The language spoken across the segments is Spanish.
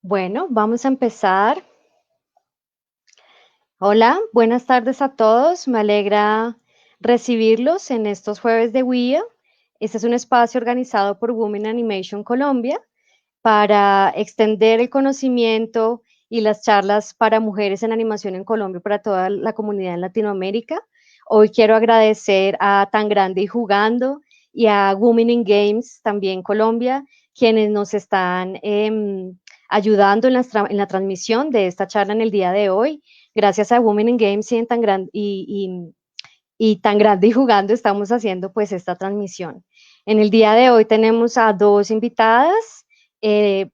Bueno, vamos a empezar. Hola, buenas tardes a todos. Me alegra recibirlos en estos jueves de WIA. Este es un espacio organizado por Women Animation Colombia para extender el conocimiento y las charlas para mujeres en animación en Colombia para toda la comunidad en Latinoamérica. Hoy quiero agradecer a Tan Grande y Jugando y a Women in Games, también Colombia, quienes nos están ayudando en la transmisión de esta charla en el día de hoy. Gracias a Women in Games y, y Tan Grande y Jugando estamos haciendo pues esta transmisión. En el día de hoy tenemos a dos invitadas.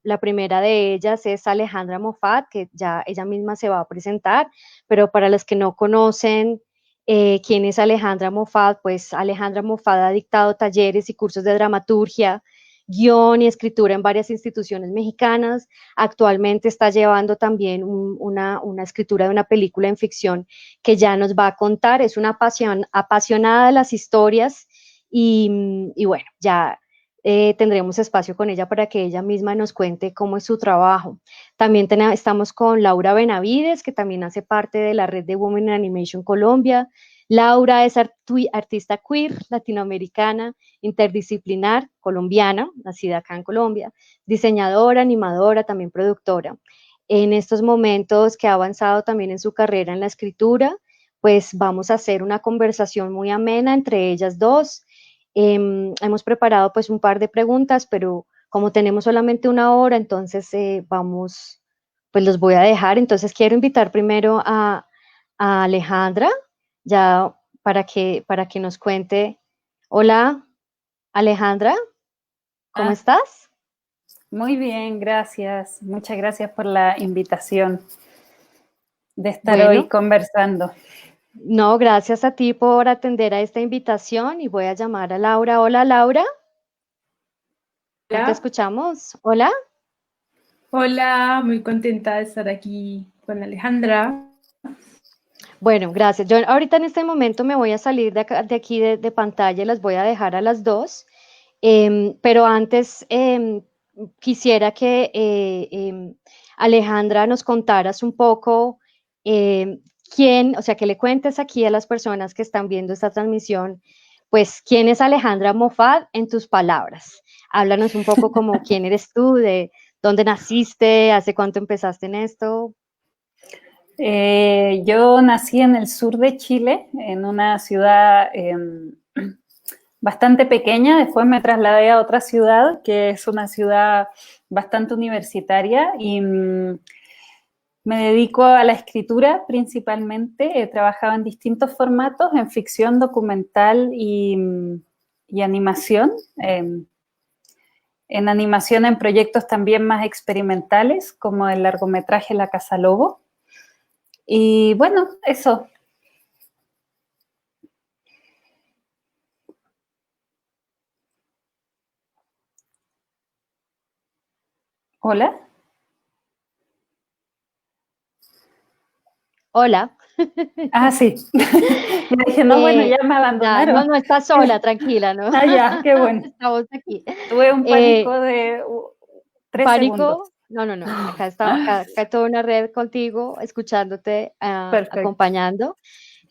La primera de ellas es Alejandra Moffat, que ya ella misma se va a presentar, pero para los que no conocen quién es Alejandra Moffat, pues Alejandra Moffat ha dictado talleres y cursos de dramaturgia, guión y escritura en varias instituciones mexicanas. Actualmente está llevando también una escritura de una película en ficción que ya nos va a contar. Es una apasionada de las historias y bueno, ya tendremos espacio con ella para que ella misma nos cuente cómo es su trabajo. También estamos con Laura Benavides, que también hace parte de la red de Women in Animation Colombia. Laura es artista queer, latinoamericana, interdisciplinar, colombiana, nacida acá en Colombia, diseñadora, animadora, también productora. En estos momentos que ha avanzado también en su carrera en la escritura, pues vamos a hacer una conversación muy amena entre ellas dos. Hemos preparado pues un par de preguntas, pero como tenemos solamente una hora, entonces vamos, pues los voy a dejar. Entonces quiero invitar primero a Alejandra, ya para que nos cuente. Hola, Alejandra, ¿cómo Ah, estás? muy bien, gracias. Muchas gracias por la invitación de estar hoy Bueno, conversando. no, gracias a ti por atender a esta invitación y voy a llamar a Laura. Hola, Laura, no te Hola, escuchamos. Hola. hola, muy contenta de estar aquí con Alejandra. Bueno, gracias. Yo ahorita en este momento me voy a salir de aquí de pantalla y las voy a dejar a las dos. Pero antes quisiera que Alejandra nos contaras un poco quién, o sea, que le cuentes aquí a las personas que están viendo esta transmisión, pues quién es Alejandra Moffat en tus palabras. Háblanos un poco como quién eres tú, de dónde naciste, hace cuánto empezaste en esto. Yo nací en el sur de Chile, en una ciudad bastante pequeña. Después me trasladé a otra ciudad, que es una ciudad bastante universitaria, y me dedico a la escritura principalmente. He trabajado en distintos formatos, en ficción, documental y animación. En animación en proyectos también más experimentales, como el largometraje La Casa Lobo. Y bueno, eso. Hola. Hola. Ah, sí. Me dije, no, bueno, ya me Ya, no, abandonaron. no estás sola, tranquila, ¿no? Ah, ya, qué bueno. Estamos aquí. Tuve un Eh, pánico de 3 segundos. Pánico, no, no, no. Acá hay toda una red contigo, escuchándote, Perfecto. acompañando.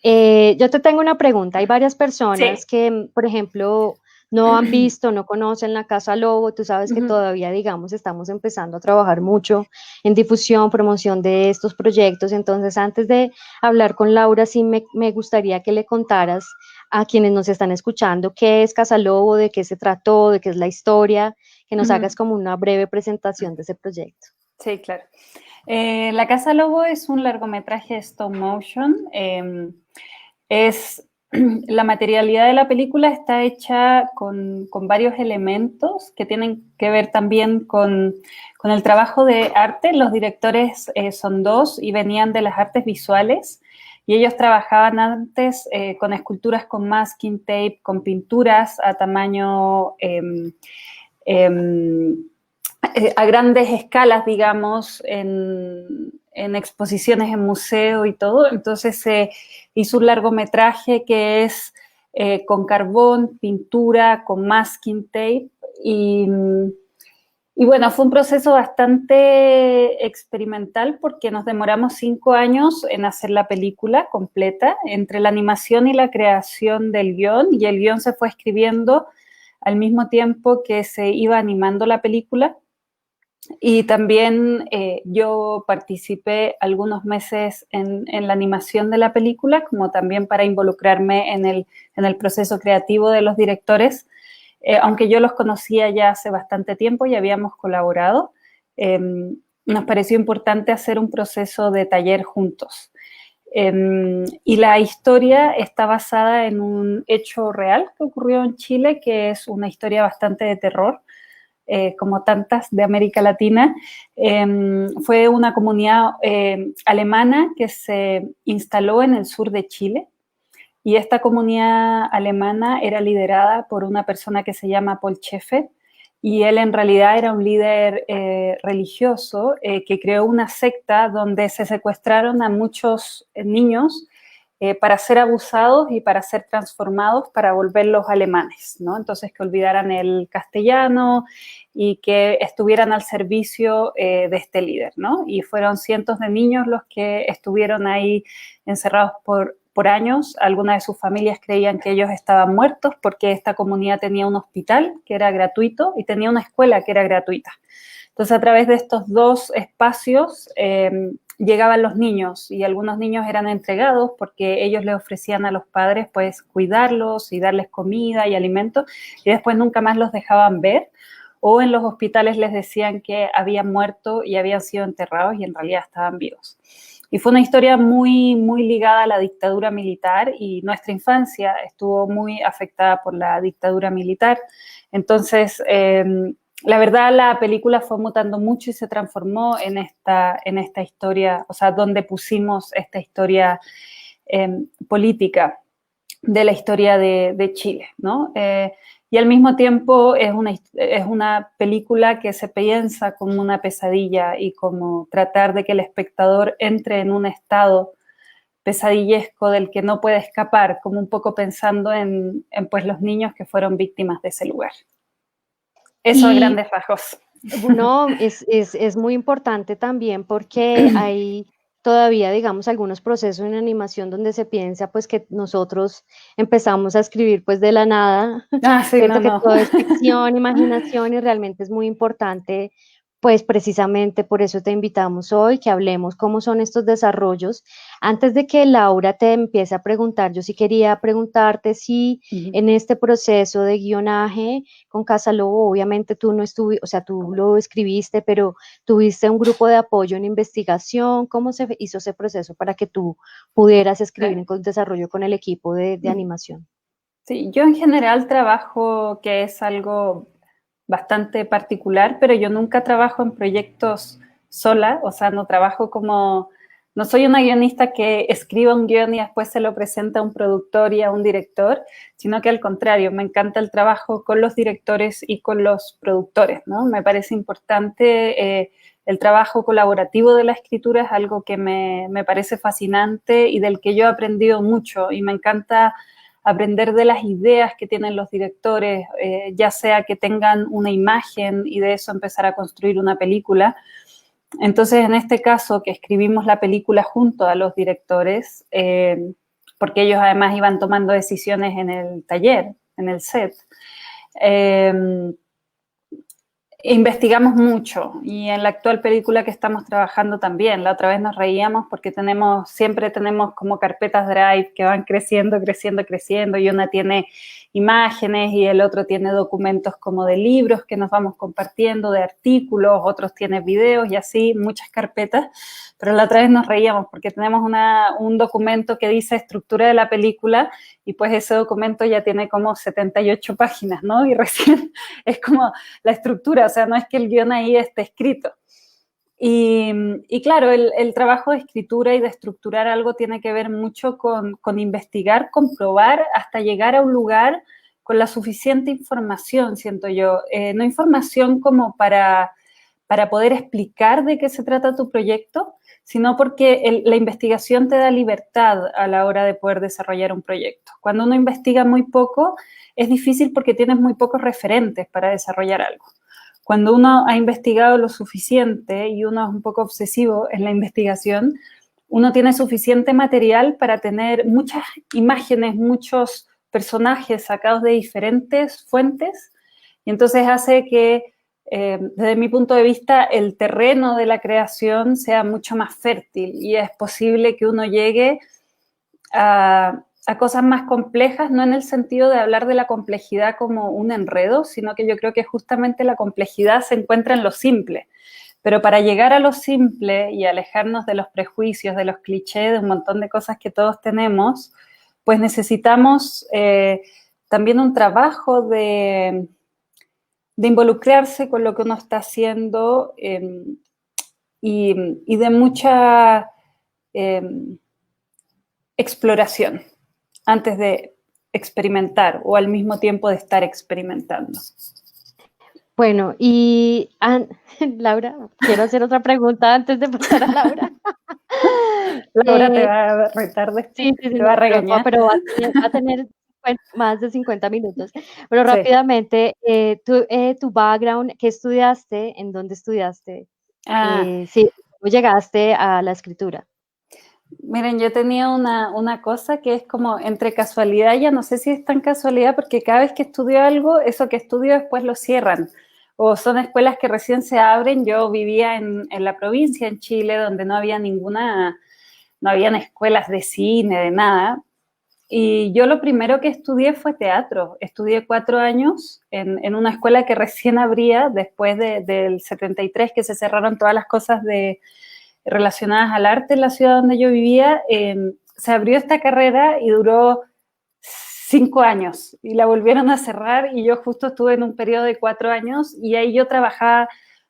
Yo te tengo una pregunta. Hay varias personas Sí. que, por ejemplo, no han visto, no conocen la Casa Lobo. Tú sabes que Ujú. todavía, digamos, estamos empezando a trabajar mucho en difusión, promoción de estos proyectos. Entonces, antes de hablar con Laura, sí me gustaría que le contaras a quienes nos están escuchando qué es Casa Lobo, de qué se trató, de qué es la historia, que nos hagas Ujú. como una breve presentación de ese proyecto. Sí, claro. La Casa Lobo es un largometraje stop motion. Es la materialidad de la película está hecha con varios elementos que tienen que ver también con el trabajo de arte. Los directores son dos y venían de las artes visuales y ellos trabajaban antes con esculturas con masking tape, con pinturas a tamaño a grandes escalas, digamos, en exposiciones en museo y todo. Entonces se hizo un largometraje que es con carbón, pintura, con masking tape y bueno, fue un proceso bastante experimental porque nos demoramos 5 años en hacer la película completa, entre la animación y la creación del guión, y el guión se fue escribiendo al mismo tiempo que se iba animando la película. Y también yo participé algunos meses en la animación de la película, como también para involucrarme en el proceso creativo de los directores. Aunque yo los conocía ya hace bastante tiempo y habíamos colaborado, nos pareció importante hacer un proceso de taller juntos. Y la historia está basada en un hecho real que ocurrió en Chile, que es una historia bastante de terror, como tantas de América Latina. Fue una comunidad alemana que se instaló en el sur de Chile, y esta comunidad alemana era liderada por una persona que se llama Paul Schaeffer, y él en realidad era un líder religioso que creó una secta donde se secuestraron a muchos niños para ser abusados y para ser transformados para volverlos alemanes, ¿no? Entonces que olvidaran el castellano y que estuvieran al servicio de este líder, ¿no? Y fueron cientos de niños los que estuvieron ahí encerrados por años. Algunas de sus familias creían que ellos estaban muertos porque esta comunidad tenía un hospital que era gratuito y tenía una escuela que era gratuita. Entonces, a través de estos dos espacios llegaban los niños, y algunos niños eran entregados porque ellos le ofrecían a los padres pues cuidarlos y darles comida y alimento, y después nunca más los dejaban ver, o en los hospitales les decían que habían muerto y habían sido enterrados y en realidad estaban vivos. Y fue una historia muy, muy ligada a la dictadura militar, y nuestra infancia estuvo muy afectada por la dictadura militar. Entonces, la verdad, la película fue mutando mucho y se transformó en esta historia, o sea, donde pusimos esta historia política de la historia de Chile, ¿no? Y al mismo tiempo es una película que se piensa como una pesadilla y como tratar de que el espectador entre en un estado pesadillesco del que no puede escapar, como un poco pensando en pues los niños que fueron víctimas de ese lugar. Eso a Y grandes rasgos. no, es muy importante también porque hay todavía, digamos, algunos procesos en animación donde se piensa pues que nosotros empezamos a escribir pues de la nada, Ah, sí, no, ¿cierto? Que no. todo es ficción, imaginación, y realmente es muy importante, pues precisamente por eso te invitamos hoy, que hablemos cómo son estos desarrollos. Antes de que Laura te empiece a preguntar, yo sí quería preguntarte si en este proceso de guionaje con Casalobo, obviamente tú no estuviste, o sea, tú lo escribiste, pero tuviste un grupo de apoyo en investigación. ¿Cómo se hizo ese proceso para que tú pudieras escribir en desarrollo con el equipo de animación? Sí, yo en general trabajo, que es algo bastante particular, pero yo nunca trabajo en proyectos sola, o sea, no soy una guionista que escriba un guión y después se lo presenta a un productor y a un director, sino que al contrario, me encanta el trabajo con los directores y con los productores, ¿no? Me parece importante el trabajo colaborativo de la escritura, es algo que me parece fascinante y del que yo he aprendido mucho, y me encanta aprender de las ideas que tienen los directores, ya sea que tengan una imagen y de eso empezar a construir una película. Entonces, en este caso, que escribimos la película junto a los directores, porque ellos además iban tomando decisiones en el taller, en el set, Investigamos mucho y en la actual película que estamos trabajando también. La otra vez nos reíamos porque siempre tenemos como carpetas Drive que van creciendo, creciendo, creciendo, y una tiene imágenes y el otro tiene documentos como de libros que nos vamos compartiendo, de artículos, otros tienen videos y así, muchas carpetas. Pero la otra vez nos reíamos porque tenemos un documento que dice estructura de la película y pues ese documento ya tiene como 78 páginas, ¿no? Y recién es como la estructura, o sea, no es que el guión ahí esté escrito. Y claro, el trabajo de escritura y de estructurar algo tiene que ver mucho con investigar, comprobar, hasta llegar a un lugar con la suficiente información, siento yo. No información como para poder explicar de qué se trata tu proyecto, sino porque la investigación te da libertad a la hora de poder desarrollar un proyecto. Cuando uno investiga muy poco, es difícil porque tienes muy pocos referentes para desarrollar algo. Cuando uno ha investigado lo suficiente y uno es un poco obsesivo en la investigación, uno tiene suficiente material para tener muchas imágenes, muchos personajes sacados de diferentes fuentes, y entonces hace que, desde mi punto de vista, el terreno de la creación sea mucho más fértil y es posible que uno llegue a cosas más complejas, no en el sentido de hablar de la complejidad como un enredo, sino que yo creo que justamente la complejidad se encuentra en lo simple. Pero para llegar a lo simple y alejarnos de los prejuicios, de los clichés, de un montón de cosas que todos tenemos, pues necesitamos también un trabajo de involucrarse con lo que uno está haciendo y de mucha exploración antes de experimentar o al mismo tiempo de estar experimentando. Bueno, y Laura, quiero hacer otra pregunta antes de pasar a Laura. Laura te va a retar después, Sí, te va a regañar. pero va a tener más de 50 minutos. Pero Sí. rápidamente, tu background, ¿qué estudiaste? ¿En dónde estudiaste? Sí, ¿cómo llegaste a la escritura? Miren, yo tenía una cosa que es como entre casualidad, ya no sé si es tan casualidad, porque cada vez que estudio algo, eso que estudio después lo cierran. O son escuelas que recién se abren. Yo vivía en la provincia, en Chile, donde no habían escuelas de cine, de nada. Y yo lo primero que estudié fue teatro. Estudié 4 años en una escuela que recién abría después del 73, que se cerraron todas las cosas relacionadas al arte en la ciudad donde yo vivía. Se abrió esta carrera y duró 5 años y la volvieron a cerrar, y yo justo estuve en un periodo de 4 años y ahí yo trabajaba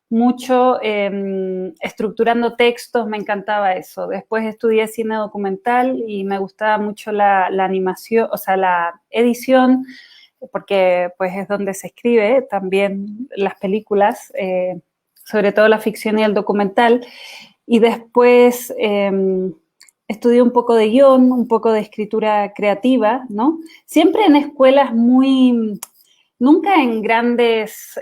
mucho estructurando textos, me encantaba eso. Después estudié cine documental y me gustaba mucho la animación, o sea, la edición, porque pues es donde se escribe también las películas, sobre todo la ficción y el documental. Y después estudié un poco de guión, un poco de escritura creativa, ¿no? Siempre en escuelas nunca en grandes,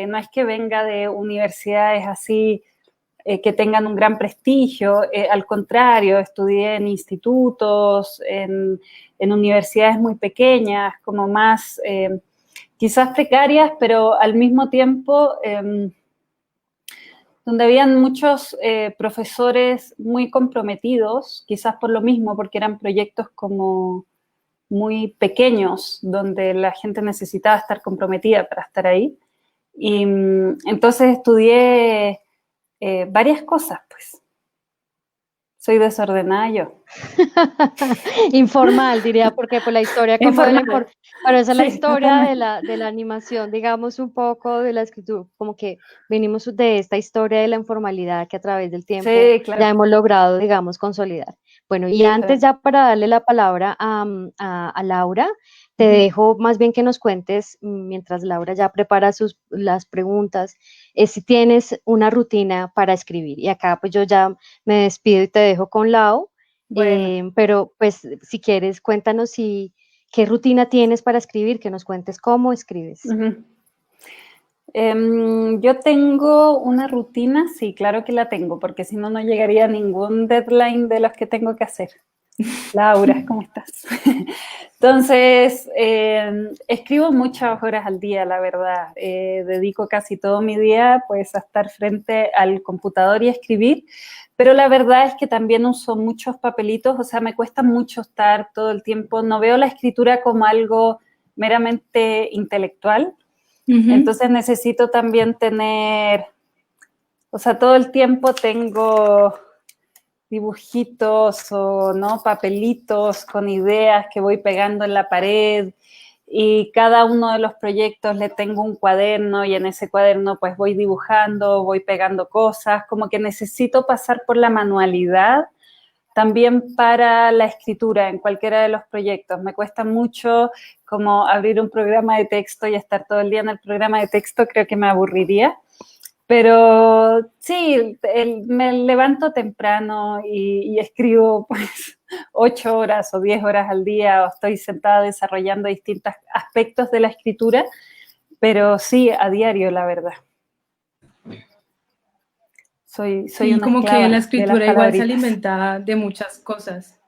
no es que venga de universidades así que tengan un gran prestigio, al contrario, estudié en institutos, en universidades muy pequeñas, como más, quizás precarias, pero al mismo tiempo donde habían muchos profesores muy comprometidos, quizás por lo mismo, porque eran proyectos como muy pequeños, donde la gente necesitaba estar comprometida para estar ahí. Y entonces estudié varias cosas, pues. Soy desordenada yo. Informal, diría, porque pues la historia como de Informal. pero esa es la Sí, historia de la animación, digamos un poco de la escritura, como que venimos de esta historia de la informalidad que a través del tiempo sí, claro. ya hemos logrado, digamos, consolidar. Bueno, y antes ya para darle la palabra a Laura, te dejo más bien que nos cuentes, mientras Laura ya prepara las preguntas, si tienes una rutina para escribir. Y acá pues yo ya me despido y te dejo con Lau. Bueno. Pero pues si quieres, cuéntanos qué rutina tienes para escribir, que nos cuentes cómo escribes. Yo tengo una rutina, sí, claro que la tengo, porque si no, no llegaría a ningún deadline de los que tengo que hacer. Laura, ¿cómo estás? Entonces, escribo muchas horas al día, la verdad. Dedico casi todo mi día pues, a estar frente al computador y a escribir, pero la verdad es que también uso muchos papelitos, o sea, me cuesta mucho estar todo el tiempo. No veo la escritura como algo meramente intelectual, entonces necesito también tener, o sea, todo el tiempo tengo dibujitos o no papelitos con ideas que voy pegando en la pared, y cada uno de los proyectos le tengo un cuaderno y en ese cuaderno pues voy dibujando, voy pegando cosas, como que necesito pasar por la manualidad también para la escritura en cualquiera de los proyectos. Me cuesta mucho como abrir un programa de texto y estar todo el día en el programa de texto, creo que me aburriría. Pero sí, me levanto temprano y escribo pues 8 horas o 10 horas al día, o estoy sentada desarrollando distintos aspectos de la escritura, pero sí, a diario, la verdad. Soy Sí, una como que la esclava de las escritura igual se palabritas. alimenta de muchas cosas.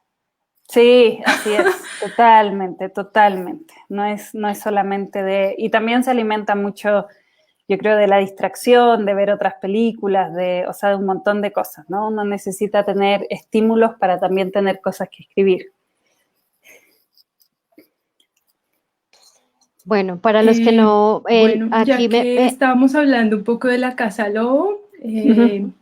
Sí, así es, totalmente, totalmente. No es solamente de... Y también se alimenta mucho, yo creo, de la distracción, de ver otras películas, o sea, de un montón de cosas, ¿no? Uno necesita tener estímulos para también tener cosas que escribir. Bueno, para los que no, Bueno, aquí ya que estábamos hablando un poco de la Casa Lobo, Uh-huh.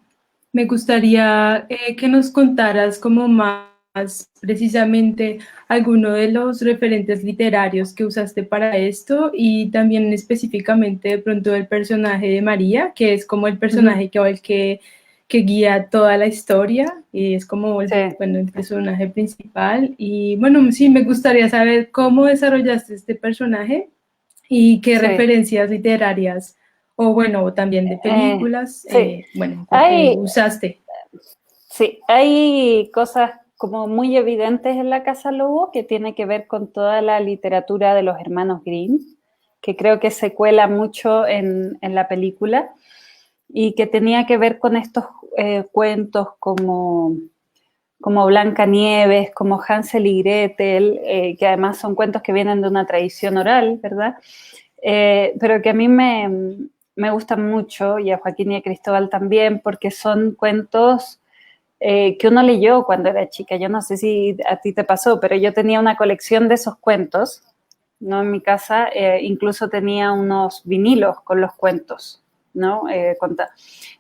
me gustaría que nos contaras como más precisamente alguno de los referentes literarios que usaste para esto y también específicamente de pronto el personaje de María, que es como el Uh-huh. personaje que guía toda la historia y es como Sí. bueno, el personaje principal. Y bueno, sí, me gustaría saber cómo desarrollaste este personaje y qué Sí. referencias literarias o bueno, también de películas, Sí. bueno, Hay, usaste. sí, hay cosas como muy evidentes en la Casa Lobo que tiene que ver con toda la literatura de los hermanos Grimm, que creo que se cuela mucho en la película y que tenía que ver con estos cuentos como Blancanieves, como Hansel y Gretel, que además son cuentos que vienen de una tradición oral, ¿verdad? Pero que a mí me gustan mucho, y a Joaquín y a Cristóbal también, porque son cuentos que uno leyó cuando era chica. Yo no sé si a ti te pasó, pero yo tenía una colección de esos cuentos, ¿no? En mi casa, incluso tenía unos vinilos con los cuentos, ¿no?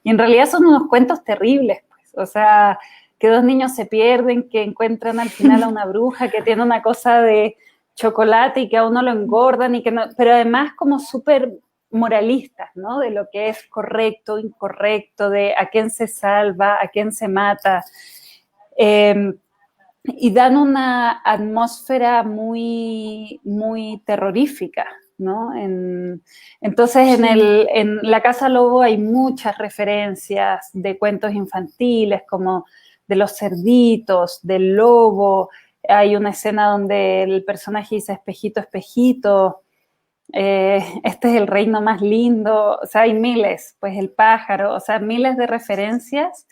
Y en realidad son unos cuentos terribles, pues. O sea, que dos niños se pierden, que encuentran al final a una bruja que tiene una cosa de chocolate y que a uno lo engordan, y que no, pero además como súper moralistas, ¿no? De lo que es correcto, incorrecto, de a quién se salva, a quién se mata. Eh, y dan una atmósfera muy, muy terrorífica, ¿no? Entonces, Sí. en La Casa Lobo hay muchas referencias de cuentos infantiles, como de los cerditos, del lobo. Hay una escena donde el personaje dice espejito, espejito, este es el reino más lindo, o sea, hay miles, pues el pájaro, o sea, miles de referencias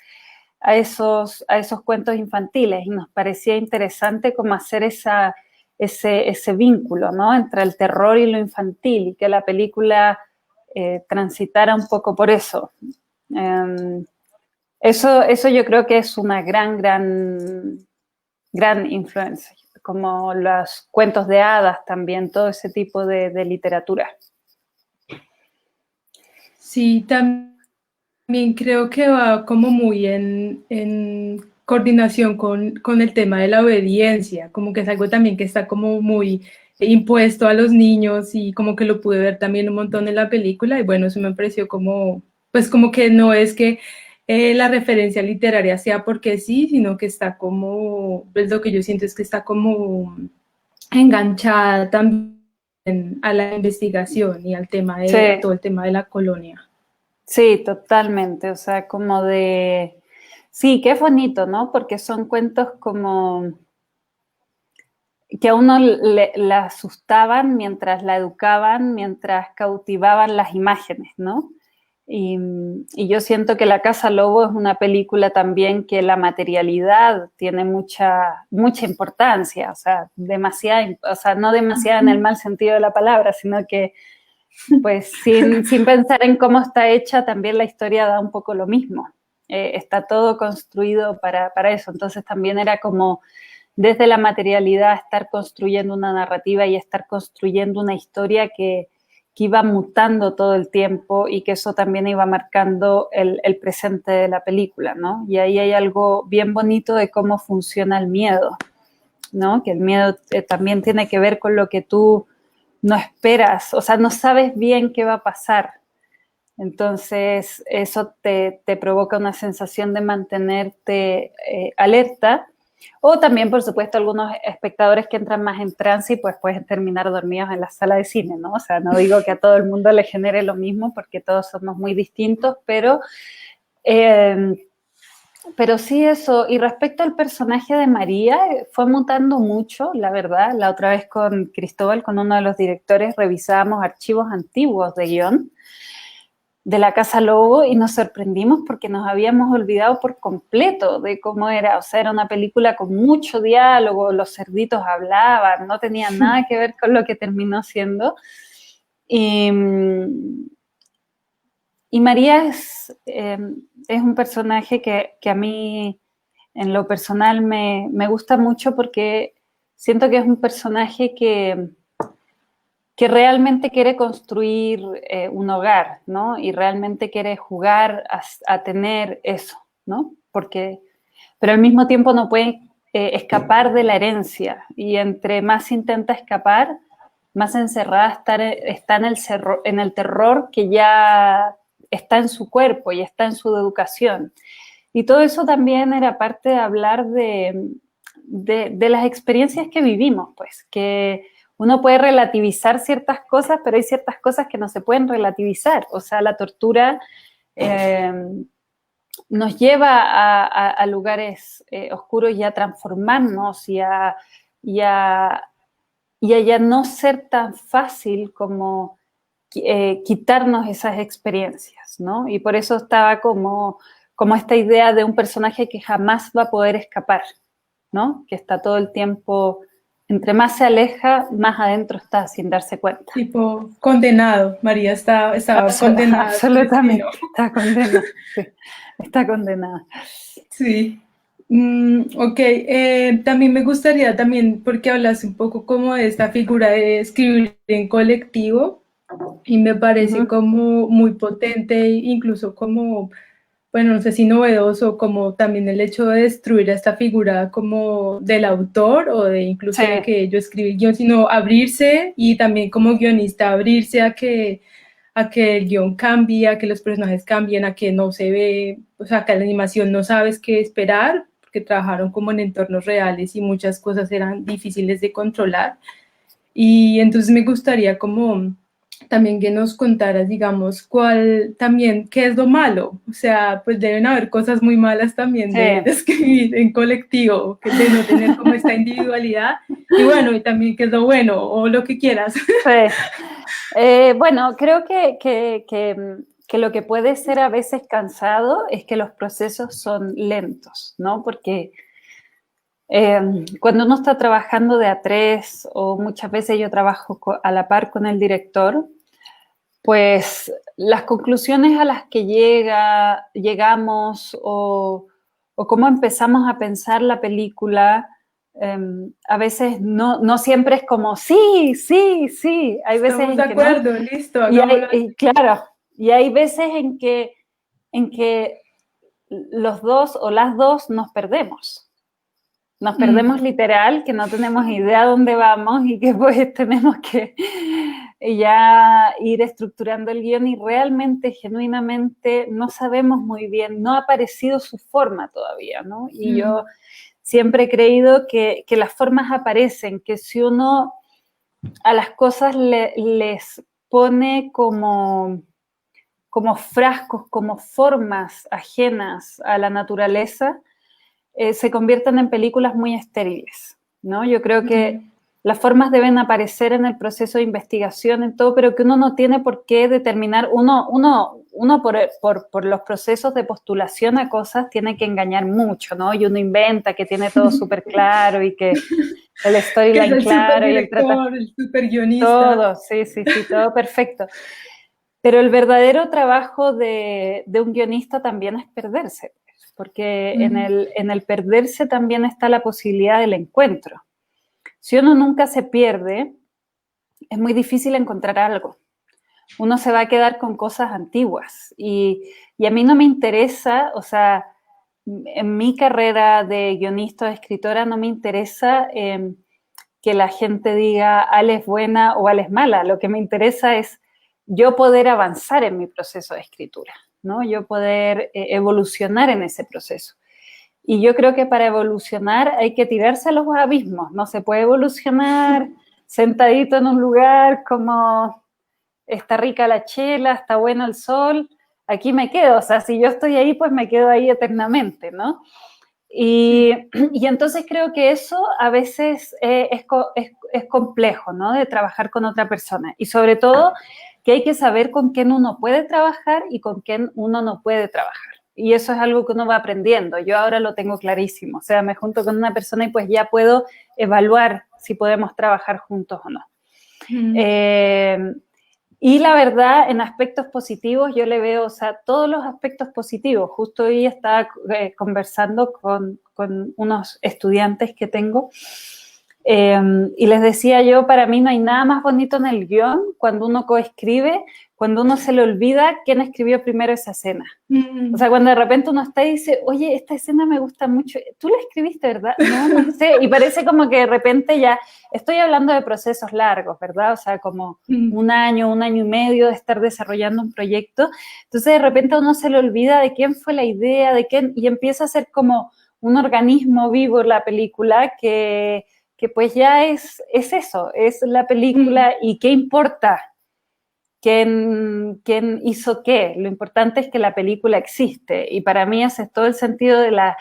a esos cuentos infantiles, y nos parecía interesante como hacer ese vínculo, ¿no? Entre el terror y lo infantil, y que la película transitara un poco por eso. Eso yo creo que es una gran influencia, como los cuentos de hadas también, todo ese tipo de literatura. Sí, también creo que va como muy en coordinación con el tema de la obediencia, como que es algo también que está como muy impuesto a los niños y como que lo pude ver también un montón en la película y bueno, eso me pareció como, pues como que no es que la referencia literaria sea porque sí, sino que está como, pues lo que yo siento es que está como enganchada también a la investigación y al tema de, a Sí, todo el tema de la colonia. sí, totalmente, o sea, como de... Sí, que es bonito, ¿no? Porque son cuentos como que a uno la asustaban mientras la educaban, mientras cautivaban las imágenes, ¿no? Y yo siento que La Casa Lobo es una película también que la materialidad tiene mucha importancia, o sea, no demasiada en el mal sentido de la palabra, sino que pues sin pensar en cómo está hecha, también la historia da un poco lo mismo. Está todo construido para eso, entonces también era como desde la materialidad estar construyendo una narrativa y estar construyendo una historia que iba mutando todo el tiempo y que eso también iba marcando el presente de la película, ¿no? Y ahí hay algo bien bonito de cómo funciona el miedo, ¿no? Que el miedo también tiene que ver con lo que tú no esperas, o sea, no sabes bien qué va a pasar. Entonces, eso te provoca una sensación de mantenerte alerta. O también, por supuesto, algunos espectadores que entran más en trance y pues pueden terminar dormidos en la sala de cine, ¿no? O sea, no digo que a todo el mundo le genere lo mismo porque todos somos muy distintos, pero sí eso. Y respecto al personaje de María, fue mutando mucho, la verdad. La otra vez con Cristóbal, con uno de los directores, revisábamos archivos antiguos de guión de La Casa Lobo y nos sorprendimos porque nos habíamos olvidado por completo de cómo era. O sea, era una película con mucho diálogo, los cerditos hablaban, no tenía nada que ver con lo que terminó siendo. Y María es un personaje que a mí, en lo personal, me gusta mucho porque siento que es un personaje que realmente quiere construir un hogar, ¿no? Y realmente quiere jugar a tener eso, ¿no? Pero al mismo tiempo no puede escapar de la herencia. Y entre más intenta escapar, más encerrada está en el terror que ya está en su cuerpo y está en su educación. Y todo eso también era parte de hablar de las experiencias que vivimos, pues, que uno puede relativizar ciertas cosas, pero hay ciertas cosas que no se pueden relativizar. O sea, la tortura nos lleva a lugares oscuros y a transformarnos y a ya no ser tan fácil como quitarnos esas experiencias, ¿no? Y por eso estaba como esta idea de un personaje que jamás va a poder escapar, ¿no? Que está todo el tiempo, entre más se aleja, más adentro está sin darse cuenta. Tipo condenado, María estaba condenada. Absolutamente, está condenada. Sí, está condenada. Sí. Ok, también me gustaría también, porque hablas un poco como de esta figura de escribir en colectivo y me parece como muy potente, incluso como, bueno, no sé si novedoso, como también el hecho de destruir a esta figura como del autor o de incluso de que yo escribí el guión, sino abrirse y también como guionista abrirse a que el guión cambie, a que los personajes cambien, a que no se ve, o sea, que la animación no sabes qué esperar, porque trabajaron como en entornos reales y muchas cosas eran difíciles de controlar. Y entonces me gustaría como también que nos contaras, digamos, qué es lo malo. O sea, pues deben haber cosas muy malas también de escribir en colectivo, de no tener como esta individualidad. Y bueno, y también qué es lo bueno o lo que quieras. Sí. Bueno, creo que lo que puede ser a veces cansado es que los procesos son lentos, ¿no? Porque cuando uno está trabajando de a tres, o muchas veces yo trabajo a la par con el director, pues las conclusiones a las que llegamos o cómo empezamos a pensar la película, a veces no siempre es como sí, sí, sí. Hay veces estamos de acuerdo, no. Listo. Claro, y hay veces en que los dos o las dos nos perdemos. Nos perdemos literal, que no tenemos idea dónde vamos y que pues tenemos que ya ir estructurando el guión y realmente, genuinamente, no sabemos muy bien, no ha aparecido su forma todavía, ¿no? Y yo siempre he creído que las formas aparecen, que si uno a las cosas les pone como frascos, como formas ajenas a la naturaleza, se convierten en películas muy estériles, ¿no? Yo creo que las formas deben aparecer en el proceso de investigación, en todo, pero que uno no tiene por qué determinar, uno por los procesos de postulación a cosas tiene que engañar mucho, ¿no? Y uno inventa que tiene todo súper claro y que el storyline claro y el tratamiento. El super guionista. Todo, sí, todo perfecto. Pero el verdadero trabajo de un guionista también es perderse, porque en el perderse también está la posibilidad del encuentro. Si uno nunca se pierde, es muy difícil encontrar algo. Uno se va a quedar con cosas antiguas. Y a mí no me interesa, o sea, en mi carrera de guionista o de escritora no me interesa que la gente diga Ale es buena o Ale es mala. Lo que me interesa es yo poder avanzar en mi proceso de escritura, ¿no? Yo poder evolucionar en ese proceso. Y yo creo que para evolucionar hay que tirarse a los abismos. No se puede evolucionar sentadito en un lugar como está rica la chela, está bueno el sol, aquí me quedo. O sea, si yo estoy ahí, pues me quedo ahí eternamente, ¿no? Y entonces creo que eso a veces es complejo, ¿no? De trabajar con otra persona. Y sobre todo que hay que saber con quién uno puede trabajar y con quién uno no puede trabajar. Y eso es algo que uno va aprendiendo. Yo ahora lo tengo clarísimo. O sea, me junto con una persona y pues ya puedo evaluar si podemos trabajar juntos o no. Y la verdad, en aspectos positivos, yo le veo, o sea, todos los aspectos positivos. Justo hoy estaba conversando con unos estudiantes que tengo y les decía yo, para mí no hay nada más bonito en el guión cuando uno coescribe, cuando uno se le olvida quién escribió primero esa escena. O sea, cuando de repente uno está y dice, oye, esta escena me gusta mucho, tú la escribiste, ¿verdad? No sé, y parece como que de repente ya, estoy hablando de procesos largos, ¿verdad? O sea, como un año y medio de estar desarrollando un proyecto, entonces de repente a uno se le olvida de quién fue la idea, de quién, y empieza a ser como un organismo vivo la película que pues ya es eso, es la película y qué importa. ¿Quién hizo qué? Lo importante es que la película existe y para mí ese es todo el sentido de la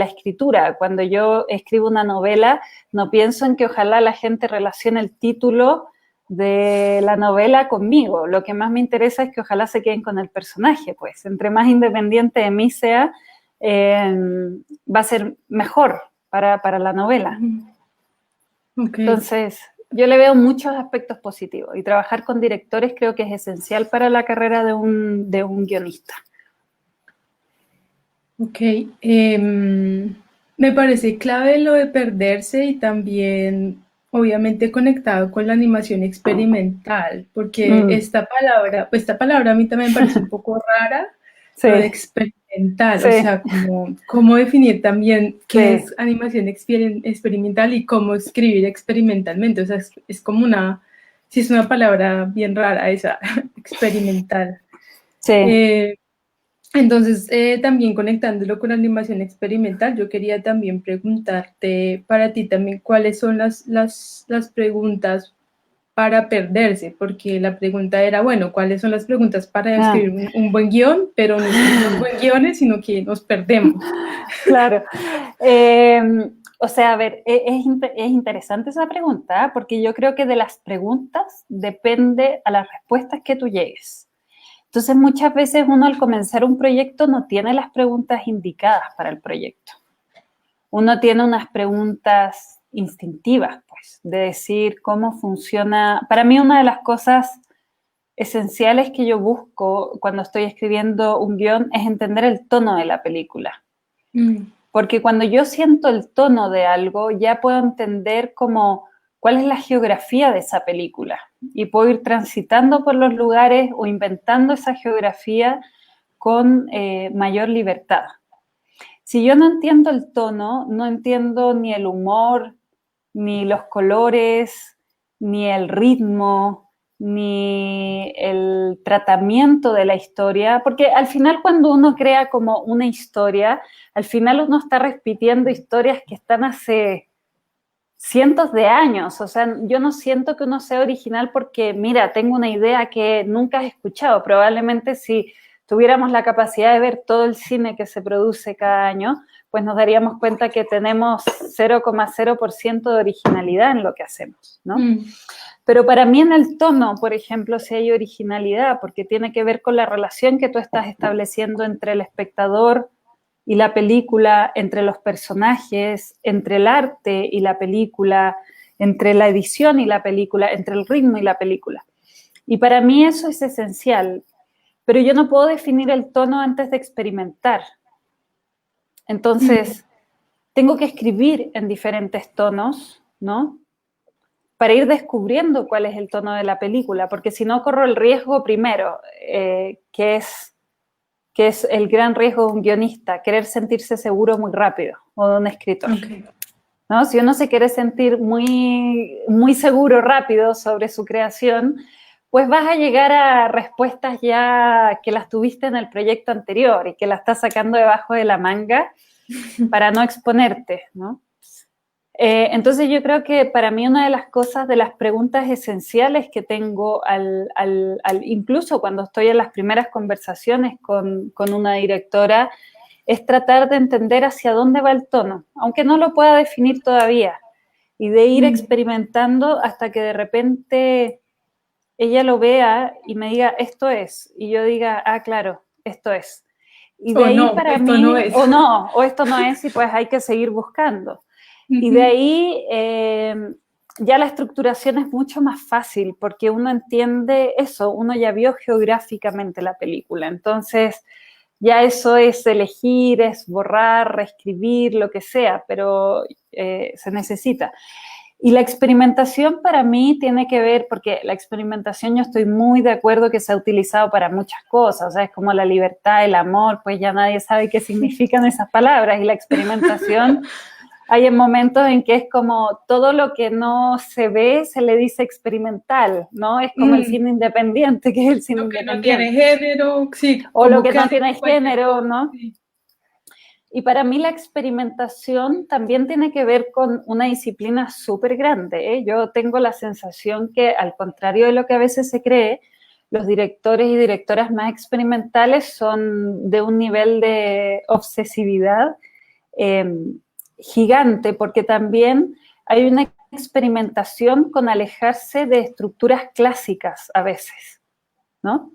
escritura. Cuando yo escribo una novela, no pienso en que ojalá la gente relacione el título de la novela conmigo. Lo que más me interesa es que ojalá se queden con el personaje, pues. Entre más independiente de mí sea, va a ser mejor para la novela. Okay. Entonces, yo le veo muchos aspectos positivos y trabajar con directores creo que es esencial para la carrera de un guionista. Ok, me parece clave lo de perderse y también obviamente conectado con la animación experimental, porque esta palabra a mí también me parece un poco rara, sí. Lo de experimental, sí. O sea, cómo definir también qué es animación experimental y cómo escribir experimentalmente, o sea, es como sí es una palabra bien rara esa, experimental. Sí. Entonces, también conectándolo con animación experimental, yo quería también preguntarte para ti también cuáles son las preguntas para perderse, porque la pregunta era, bueno, ¿cuáles son las preguntas para escribir un buen guión? Pero no escribimos buen guiones, sino que nos perdemos. Claro. O sea, a ver, es interesante esa pregunta, porque yo creo que de las preguntas depende a las respuestas que tú llegues. Entonces, muchas veces uno al comenzar un proyecto no tiene las preguntas indicadas para el proyecto. Uno tiene unas preguntas instintivas, pues, de decir cómo funciona. Para mí, una de las cosas esenciales que yo busco cuando estoy escribiendo un guión es entender el tono de la película. Porque cuando yo siento el tono de algo, ya puedo entender cuál es la geografía de esa película y puedo ir transitando por los lugares o inventando esa geografía con mayor libertad. Si yo no entiendo el tono, no entiendo ni el humor, ni los colores, ni el ritmo, ni el tratamiento de la historia, porque al final cuando uno crea como una historia, al final uno está repitiendo historias que están hace cientos de años, o sea, yo no siento que uno sea original porque, mira, tengo una idea que nunca has escuchado, probablemente si tuviéramos la capacidad de ver todo el cine que se produce cada año, pues nos daríamos cuenta que tenemos 0,0% de originalidad en lo que hacemos, ¿no? Pero para mí en el tono, por ejemplo, sí hay originalidad, porque tiene que ver con la relación que tú estás estableciendo entre el espectador y la película, entre los personajes, entre el arte y la película, entre la edición y la película, entre el ritmo y la película. Y para mí eso es esencial, pero yo no puedo definir el tono antes de experimentar. Entonces, tengo que escribir en diferentes tonos, ¿no? Para ir descubriendo cuál es el tono de la película, porque si no corro el riesgo primero, que es el gran riesgo de un guionista, querer sentirse seguro muy rápido, o de un escritor. Okay. ¿No? Si uno se quiere sentir muy, muy seguro rápido sobre su creación, pues vas a llegar a respuestas ya que las tuviste en el proyecto anterior y que las estás sacando debajo de la manga para no exponerte, ¿no? Entonces yo creo que para mí una de las cosas, de las preguntas esenciales que tengo incluso cuando estoy en las primeras conversaciones con una directora, es tratar de entender hacia dónde va el tono, aunque no lo pueda definir todavía, y de ir experimentando hasta que de repente ella lo vea y me diga, esto es, y yo diga, ah, claro, esto es. Y de ahí no, para mí, no es. o esto no es, y pues hay que seguir buscando. Y de ahí ya la estructuración es mucho más fácil, porque uno entiende eso, uno ya vio geográficamente la película, entonces ya eso es elegir, es borrar, reescribir, lo que sea, pero se necesita. Y la experimentación para mí tiene que ver, porque la experimentación yo estoy muy de acuerdo que se ha utilizado para muchas cosas, o sea, es como la libertad, el amor, pues ya nadie sabe qué significan esas palabras, y la experimentación, hay momentos en que es como todo lo que no se ve se le dice experimental, ¿no? Es como el cine independiente, que es el cine independiente. Lo que no tiene género, sí. O lo que no tiene género, ¿no? Sí. Y para mí la experimentación también tiene que ver con una disciplina súper grande, ¿eh? Yo tengo la sensación que, al contrario de lo que a veces se cree, los directores y directoras más experimentales son de un nivel de obsesividad gigante, porque también hay una experimentación con alejarse de estructuras clásicas a veces, ¿no?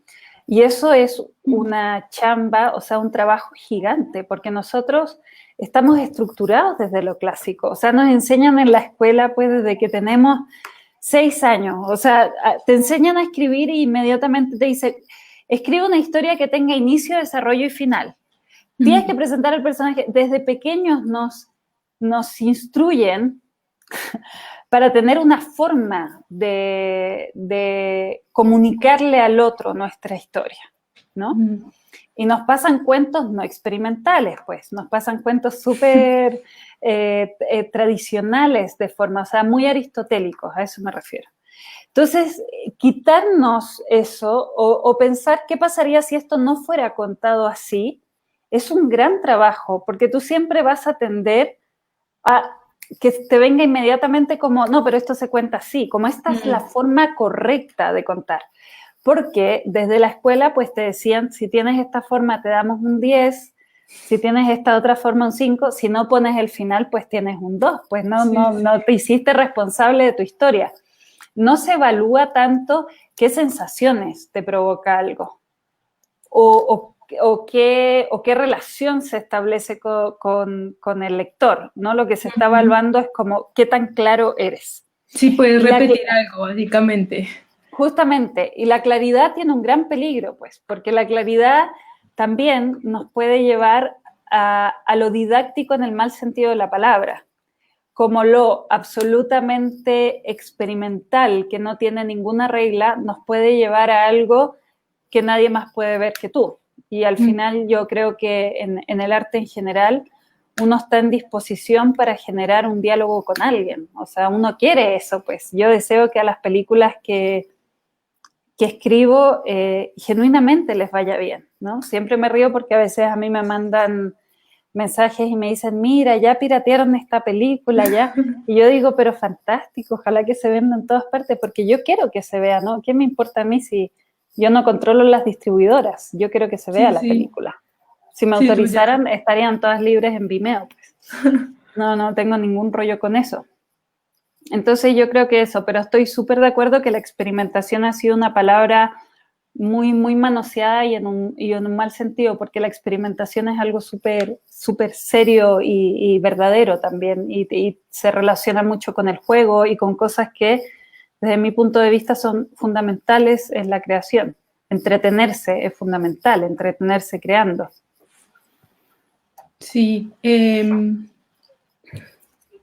Y eso es una chamba, o sea, un trabajo gigante, porque nosotros estamos estructurados desde lo clásico, o sea, nos enseñan en la escuela pues desde que tenemos 6 años, o sea, te enseñan a escribir y inmediatamente te dicen, escribe una historia que tenga inicio, desarrollo y final. Tienes que presentar al personaje, desde pequeños nos instruyen para tener una forma de comunicarle al otro nuestra historia, ¿no? Y nos pasan cuentos no experimentales, pues, nos pasan cuentos súper tradicionales de forma, o sea, muy aristotélicos, a eso me refiero. Entonces, quitarnos eso o pensar qué pasaría si esto no fuera contado así, es un gran trabajo, porque tú siempre vas a tender a que te venga inmediatamente como, no, pero esto se cuenta así, como esta es la forma correcta de contar. Porque desde la escuela, pues te decían, si tienes esta forma te damos un 10, si tienes esta otra forma un 5, si no pones el final, pues tienes un 2, pues no te hiciste responsable de tu historia. No se evalúa tanto qué sensaciones te provoca algo, o qué relación se establece con el lector, ¿no? Lo que se está evaluando es como qué tan claro eres. Sí, puedes repetir algo, básicamente. Justamente, y la claridad tiene un gran peligro, pues, porque la claridad también nos puede llevar a lo didáctico en el mal sentido de la palabra, como lo absolutamente experimental, que no tiene ninguna regla, nos puede llevar a algo que nadie más puede ver que tú. Y al final yo creo que en el arte en general uno está en disposición para generar un diálogo con alguien. O sea, uno quiere eso, pues. Yo deseo que a las películas que escribo genuinamente les vaya bien, ¿no? Siempre me río porque a veces a mí me mandan mensajes y me dicen, mira, ya piratearon esta película, ya. Y yo digo, pero fantástico, ojalá que se venda en todas partes, porque yo quiero que se vea, ¿no? ¿Qué me importa a mí si Yo no controlo las distribuidoras, yo quiero que se vea la película. Si me autorizaran, estarían todas libres en Vimeo, pues. No tengo ningún rollo con eso. Entonces yo creo que eso, pero estoy súper de acuerdo que la experimentación ha sido una palabra muy, muy manoseada y en un mal sentido, porque la experimentación es algo súper serio y verdadero también, y se relaciona mucho con el juego y con cosas que, desde mi punto de vista, son fundamentales en la creación. Entretenerse es fundamental, entretenerse creando. Sí,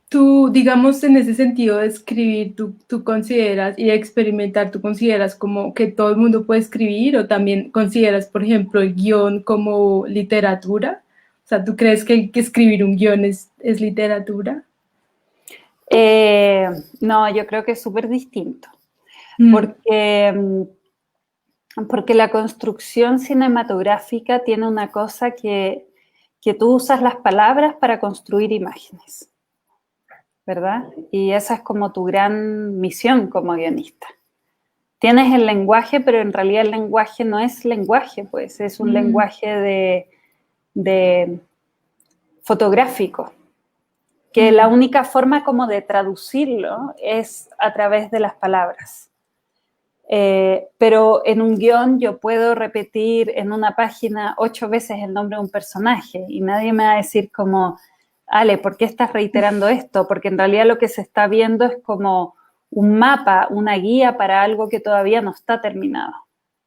tú, digamos, en ese sentido de escribir, tú consideras, y de experimentar, tú consideras como que todo el mundo puede escribir, o también consideras, por ejemplo, el guión como literatura. O sea, ¿tú crees que escribir un guión es literatura? No, yo creo que es súper distinto, porque la construcción cinematográfica tiene una cosa que tú usas las palabras para construir imágenes, ¿verdad? Y esa es como tu gran misión como guionista. Tienes el lenguaje, pero en realidad el lenguaje no es lenguaje, pues es un lenguaje de fotográfico, que la única forma como de traducirlo es a través de las palabras. Pero en un guión yo puedo repetir en una página 8 veces el nombre de un personaje y nadie me va a decir como, Ale, ¿por qué estás reiterando esto? Porque en realidad lo que se está viendo es como un mapa, una guía para algo que todavía no está terminado.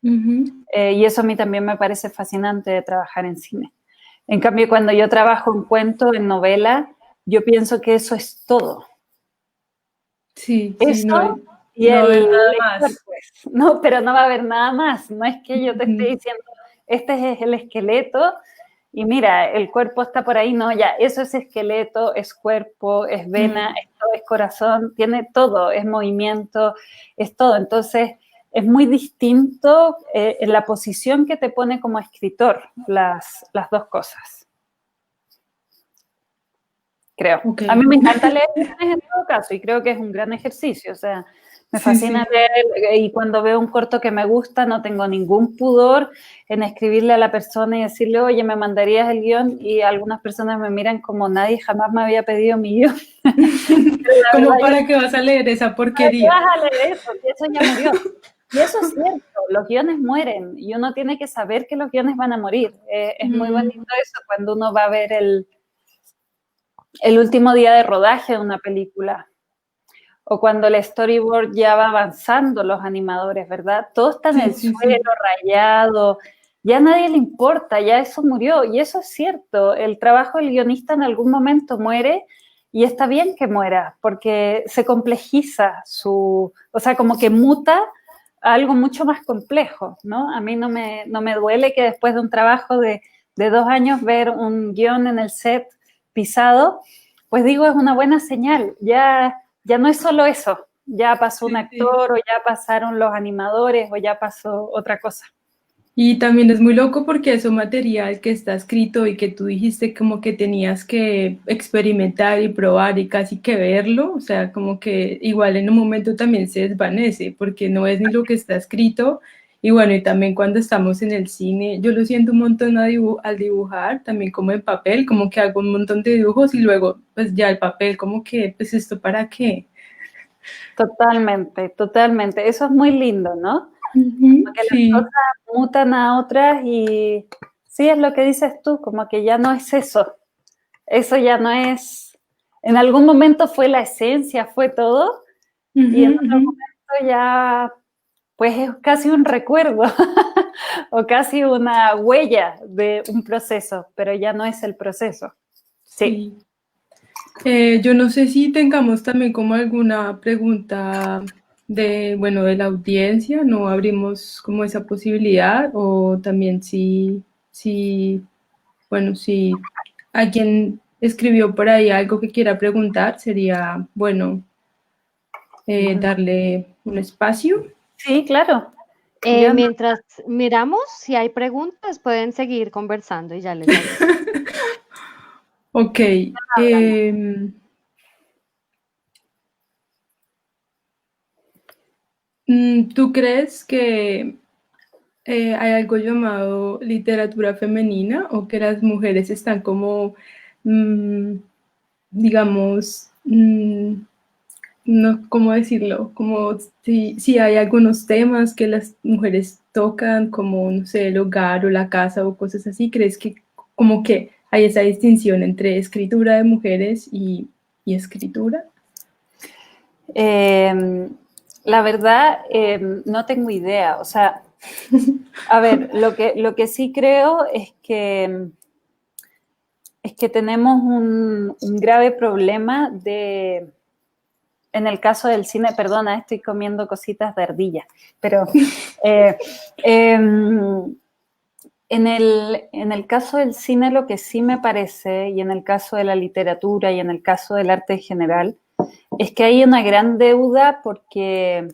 Y eso a mí también me parece fascinante de trabajar en cine. En cambio, cuando yo trabajo en cuento, en novela, yo pienso que eso es todo. Sí, eso y no va a haber el nada lector, más. pues. No, pero no va a haber nada más. No es que yo te esté diciendo, este es el esqueleto y mira, el cuerpo está por ahí. No, ya, eso es esqueleto, es cuerpo, es vena, esto es corazón, tiene todo, es movimiento, es todo. Entonces, es muy distinto en la posición que te pone como escritor las dos cosas. Creo. Okay. A mí me encanta leer en todo caso y creo que es un gran ejercicio, o sea, me fascina leer y cuando veo un corto que me gusta no tengo ningún pudor en escribirle a la persona y decirle, oye, ¿me mandarías el guión? Y algunas personas me miran como nadie jamás me había pedido mi guión. ¿Cómo para qué vas a leer esa porquería? ¿Para qué vas a leer eso? Y eso ya murió. Y eso es cierto, los guiones mueren y uno tiene que saber que los guiones van a morir. Es muy bonito eso cuando uno va a ver el último día de rodaje de una película, o cuando el storyboard ya va avanzando, los animadores, ¿verdad? Todo está en el suelo, rayado, ya a nadie le importa, ya eso murió, y eso es cierto, el trabajo del guionista en algún momento muere, y está bien que muera, porque se complejiza o sea, como que muta a algo mucho más complejo, ¿no? A mí no me duele que después de un trabajo de 2 años ver un guión en el set pisado, pues digo, es una buena señal. Ya no es solo eso, ya pasó un actor o ya pasaron los animadores o ya pasó otra cosa. Y también es muy loco porque es un material que está escrito y que tú dijiste como que tenías que experimentar y probar y casi que verlo, o sea, como que igual en un momento también se desvanece porque no es ni lo que está escrito. Y bueno, y también cuando estamos en el cine, yo lo siento un montón al dibujar, también como en papel, como que hago un montón de dibujos y luego pues ya el papel, como que pues esto para qué. Totalmente, totalmente. Eso es muy lindo, ¿no? Porque Sí. las cosas mutan a otras y sí, es lo que dices tú, como que ya no es eso. Eso ya no es... En algún momento fue la esencia, fue todo, y en otro momento ya pues es casi un recuerdo o casi una huella de un proceso, pero ya no es el proceso. Sí. Yo no sé si tengamos también como alguna pregunta de la audiencia, no abrimos como esa posibilidad, o también si alguien escribió por ahí algo que quiera preguntar, sería bueno darle un espacio. Sí, claro. Mientras miramos, si hay preguntas, pueden seguir conversando y ya les aviso. Ok. ¿Tú crees que hay algo llamado literatura femenina o que las mujeres están como, mm, digamos, no, ¿cómo decirlo? Como si hay algunos temas que las mujeres tocan, como, no sé, el hogar o la casa o cosas así, ¿crees que como que hay esa distinción entre escritura de mujeres y escritura? La verdad, no tengo idea. O sea, a ver, lo que sí creo es que tenemos un grave problema en el caso del cine, perdona, estoy comiendo cositas de ardilla, pero en el caso del cine lo que sí me parece, y en el caso de la literatura y en el caso del arte en general, es que hay una gran deuda porque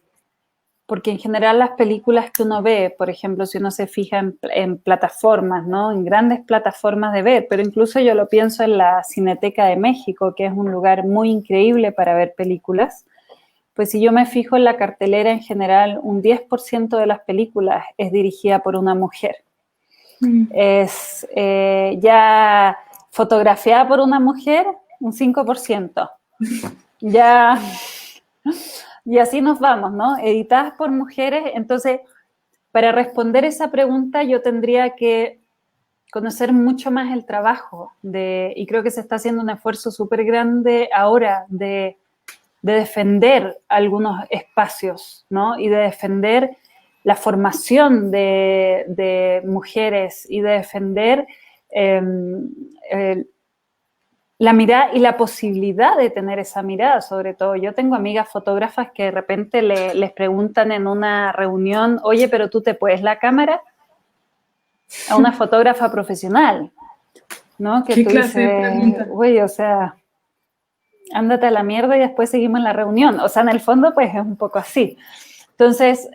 en general las películas que uno ve, por ejemplo, si uno se fija en plataformas, ¿no? En grandes plataformas de ver, pero incluso yo lo pienso en la Cineteca de México, que es un lugar muy increíble para ver películas, pues si yo me fijo en la cartelera en general, un 10% de las películas es dirigida por una mujer. Es ya fotografiada por una mujer, un 5%. Ya... Y así nos vamos, ¿no? Editadas por mujeres. Entonces, para responder esa pregunta, yo tendría que conocer mucho más el trabajo y creo que se está haciendo un esfuerzo súper grande ahora de defender algunos espacios, ¿no? Y de defender la formación de mujeres y de defender la mirada y la posibilidad de tener esa mirada, sobre todo. Yo tengo amigas fotógrafas que de repente les preguntan en una reunión, oye, pero tú te puedes la cámara, a una fotógrafa profesional, ¿no? Que ¿Qué tú clase de dices, pregunta? güey, o sea, ándate a la mierda y después seguimos en la reunión. O sea, en el fondo, pues es un poco así. Entonces,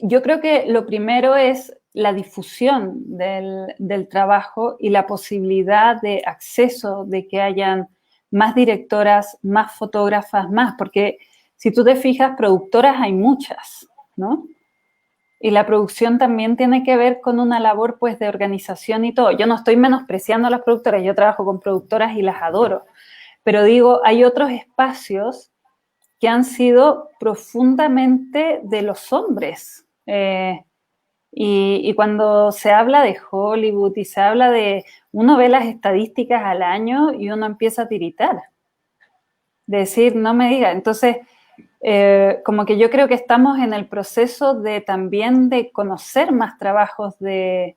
yo creo que lo primero es la difusión del trabajo y la posibilidad de acceso, de que hayan más directoras, más fotógrafas, más, porque si tú te fijas, productoras hay muchas, ¿no? Y la producción también tiene que ver con una labor, pues, de organización y todo. Yo no estoy menospreciando a las productoras, yo trabajo con productoras y las adoro, pero digo, hay otros espacios que han sido profundamente de los hombres. Y cuando se habla de Hollywood y se habla uno ve las estadísticas al año y uno empieza a tiritar, de decir, no me diga. Entonces, como que yo creo que estamos en el proceso de también de conocer más trabajos de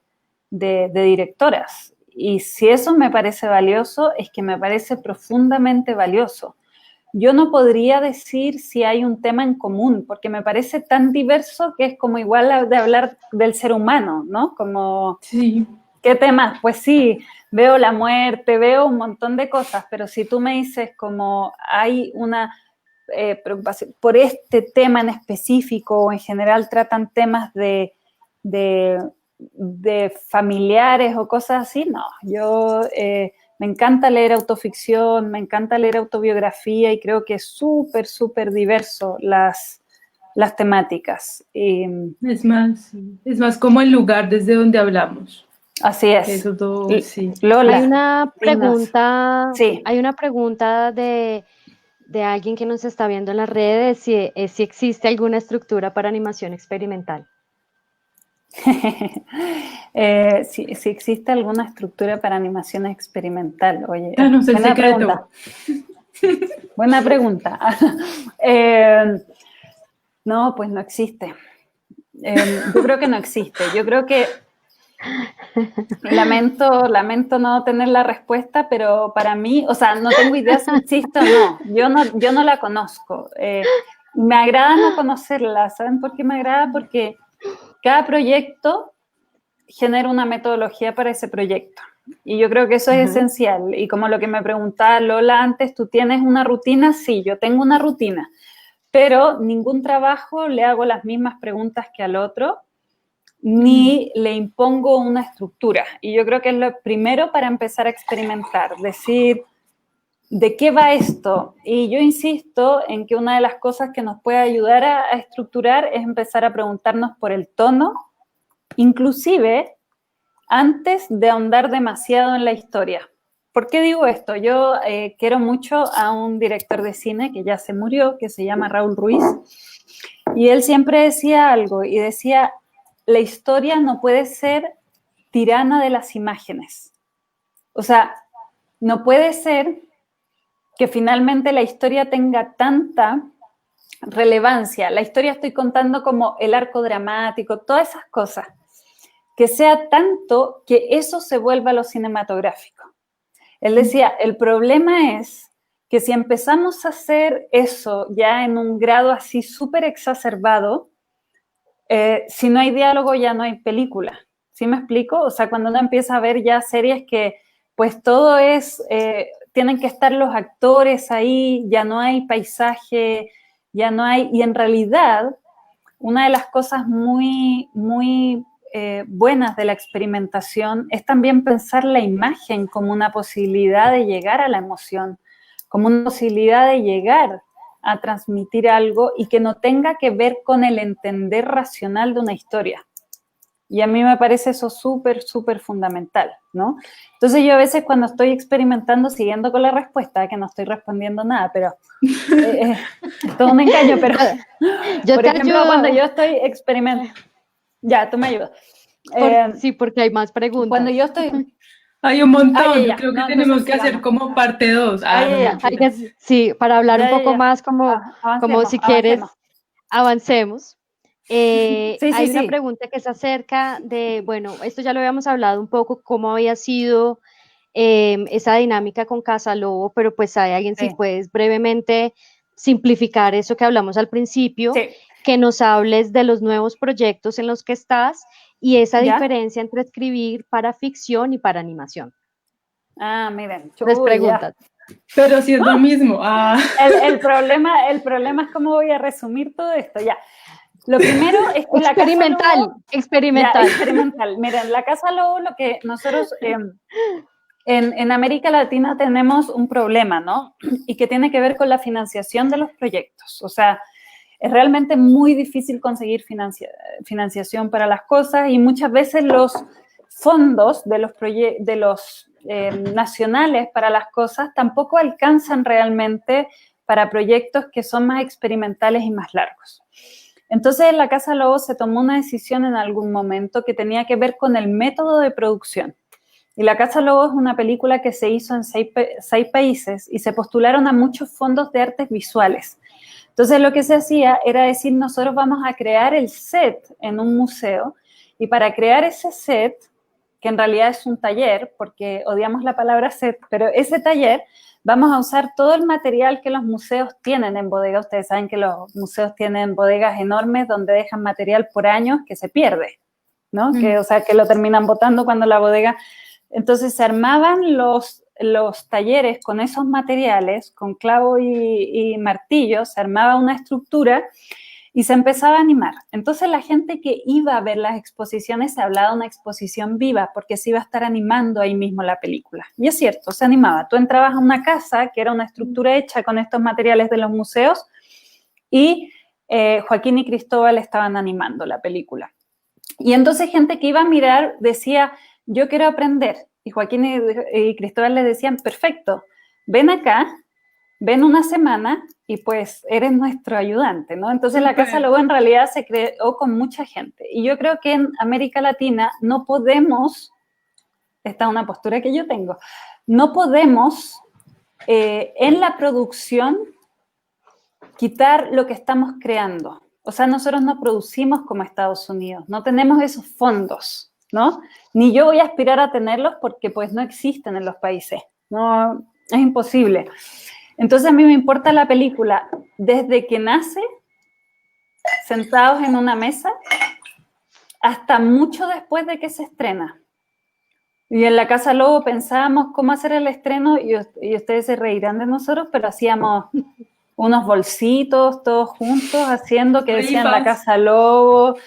directoras. Y si eso me parece valioso, es que me parece profundamente valioso. Yo no podría decir si hay un tema en común, porque me parece tan diverso que es como igual de hablar del ser humano, ¿no? Como, Sí. ¿qué temas? Pues sí, veo la muerte, veo un montón de cosas, pero si tú me dices como hay una preocupación por este tema en específico o en general tratan temas de familiares o cosas así, no, yo... me encanta leer autoficción, me encanta leer autobiografía y creo que es súper, súper diverso las temáticas. Es más como el lugar desde donde hablamos. Así es. Eso todo, sí. Lola, sí. Hay una pregunta de alguien que nos está viendo en las redes, si existe alguna estructura para animación experimental. Si existe alguna estructura para animación experimental. Oye, Danos el buena secreto. pregunta. Buena pregunta. No, pues no existe. Yo creo que no existe. Yo creo que lamento no tener la respuesta, pero para mí, o sea, no tengo idea si existe o no. Yo no la conozco. Me agrada no conocerla. ¿Saben por qué me agrada? Porque cada proyecto genera una metodología para ese proyecto. Y yo creo que eso es esencial. Y como lo que me preguntaba Lola antes, ¿tú tienes una rutina? Sí, yo tengo una rutina. Pero ningún trabajo le hago las mismas preguntas que al otro, ni le impongo una estructura. Y yo creo que es lo primero para empezar a experimentar. Decir, ¿de qué va esto? Y yo insisto en que una de las cosas que nos puede ayudar a estructurar es empezar a preguntarnos por el tono, inclusive antes de ahondar demasiado en la historia. ¿Por qué digo esto? Yo quiero mucho a un director de cine que ya se murió, que se llama Raúl Ruiz, y él siempre decía algo, y decía, la historia no puede ser tirana de las imágenes. O sea, no puede ser que finalmente la historia tenga tanta relevancia. La historia estoy contando como el arco dramático, todas esas cosas, que sea tanto que eso se vuelva lo cinematográfico. Él decía, el problema es que si empezamos a hacer eso ya en un grado así súper exacerbado, si no hay diálogo ya no hay película. ¿Sí me explico? O sea, cuando uno empieza a ver ya series que pues todo es, tienen que estar los actores ahí, ya no hay paisaje, ya no hay, y en realidad una de las cosas muy, muy buenas de la experimentación es también pensar la imagen como una posibilidad de llegar a la emoción, como una posibilidad de llegar a transmitir algo y que no tenga que ver con el entender racional de una historia. Y a mí me parece eso súper, súper fundamental, ¿no? Entonces yo a veces cuando estoy experimentando, siguiendo con la respuesta, que no estoy respondiendo nada, pero es todo un engaño, pero por ejemplo, cuando yo estoy experimentando, ya, tú me ayudas. Sí, porque hay más preguntas. Cuando yo estoy... Hay un montón, yo creo que tenemos que hacer como parte 2. Sí, para hablar un poco más como si quieres, avancemos. Hay una pregunta que es acerca de, bueno, esto ya lo habíamos hablado un poco, cómo había sido esa dinámica con Casa Lobo, pero pues hay alguien, si puedes brevemente simplificar eso que hablamos al principio, que nos hables de los nuevos proyectos en los que estás y esa diferencia entre escribir para ficción y para animación. Miren, tres preguntas. Pero si es lo mismo. El problema es cómo voy a resumir todo esto, ya. Lo primero es que experimental. Miren, la Casa Lobo, lo que nosotros en América Latina tenemos un problema, ¿no? Y que tiene que ver con la financiación de los proyectos. O sea, es realmente muy difícil conseguir financiación para las cosas y muchas veces los fondos de los nacionales para las cosas tampoco alcanzan realmente para proyectos que son más experimentales y más largos. Entonces, en la Casa Lobo se tomó una decisión en algún momento que tenía que ver con el método de producción. Y la Casa Lobo es una película que se hizo en 6 países y se postularon a muchos fondos de artes visuales. Entonces, lo que se hacía era decir, nosotros vamos a crear el set en un museo y para crear ese set, que en realidad es un taller, porque odiamos la palabra set, pero ese taller vamos a usar todo el material que los museos tienen en bodega. Ustedes saben que los museos tienen bodegas enormes donde dejan material por años que se pierde, ¿no? O sea, que lo terminan botando cuando la bodega... Entonces se armaban los talleres con esos materiales, con clavo y martillo, se armaba una estructura y se empezaba a animar. Entonces la gente que iba a ver las exposiciones, se hablaba de una exposición viva, porque se iba a estar animando ahí mismo la película. Y es cierto, se animaba. Tú entrabas a una casa, que era una estructura hecha con estos materiales de los museos, y Joaquín y Cristóbal estaban animando la película. Y entonces gente que iba a mirar decía, yo quiero aprender. Y Joaquín y Cristóbal les decían, perfecto, ven acá, ven una semana y pues eres nuestro ayudante, ¿no? Entonces la Casa Lobo en realidad se creó con mucha gente. Y yo creo que en América Latina no podemos, esta es una postura que yo tengo, no podemos en la producción quitar lo que estamos creando. O sea, nosotros no producimos como Estados Unidos, no tenemos esos fondos, ¿no? Ni yo voy a aspirar a tenerlos porque pues no existen en los países, no, es imposible. Entonces a mí me importa la película desde que nace, sentados en una mesa, hasta mucho después de que se estrena. Y en la Casa Lobo pensábamos cómo hacer el estreno y ustedes se reirán de nosotros, pero hacíamos unos bolsitos todos juntos haciendo que decían la Casa Lobo,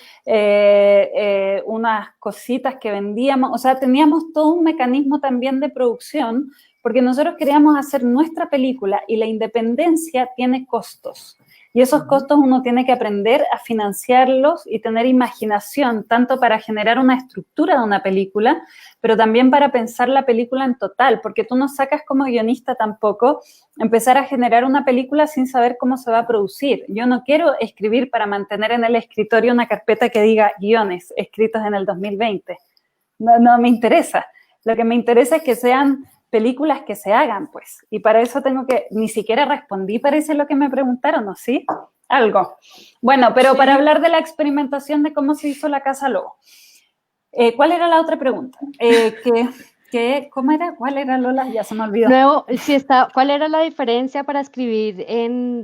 unas cositas que vendíamos, o sea, teníamos todo un mecanismo también de producción porque nosotros queríamos hacer nuestra película y la independencia tiene costos. Y esos costos uno tiene que aprender a financiarlos y tener imaginación, tanto para generar una estructura de una película, pero también para pensar la película en total, porque tú no sacas como guionista tampoco empezar a generar una película sin saber cómo se va a producir. Yo no quiero escribir para mantener en el escritorio una carpeta que diga guiones escritos en el 2020. No me interesa. Lo que me interesa es que sean películas que se hagan, pues. Y para eso tengo que, ni siquiera respondí, parece lo que me preguntaron, ¿no? ¿Sí? Algo. Bueno, pero sí. Para hablar de la experimentación de cómo se hizo La Casa Lobo. ¿Cuál era la otra pregunta? ¿Cómo era? ¿Cuál era, Lola? Ya se me olvidó. Luego, ¿cuál era la diferencia para escribir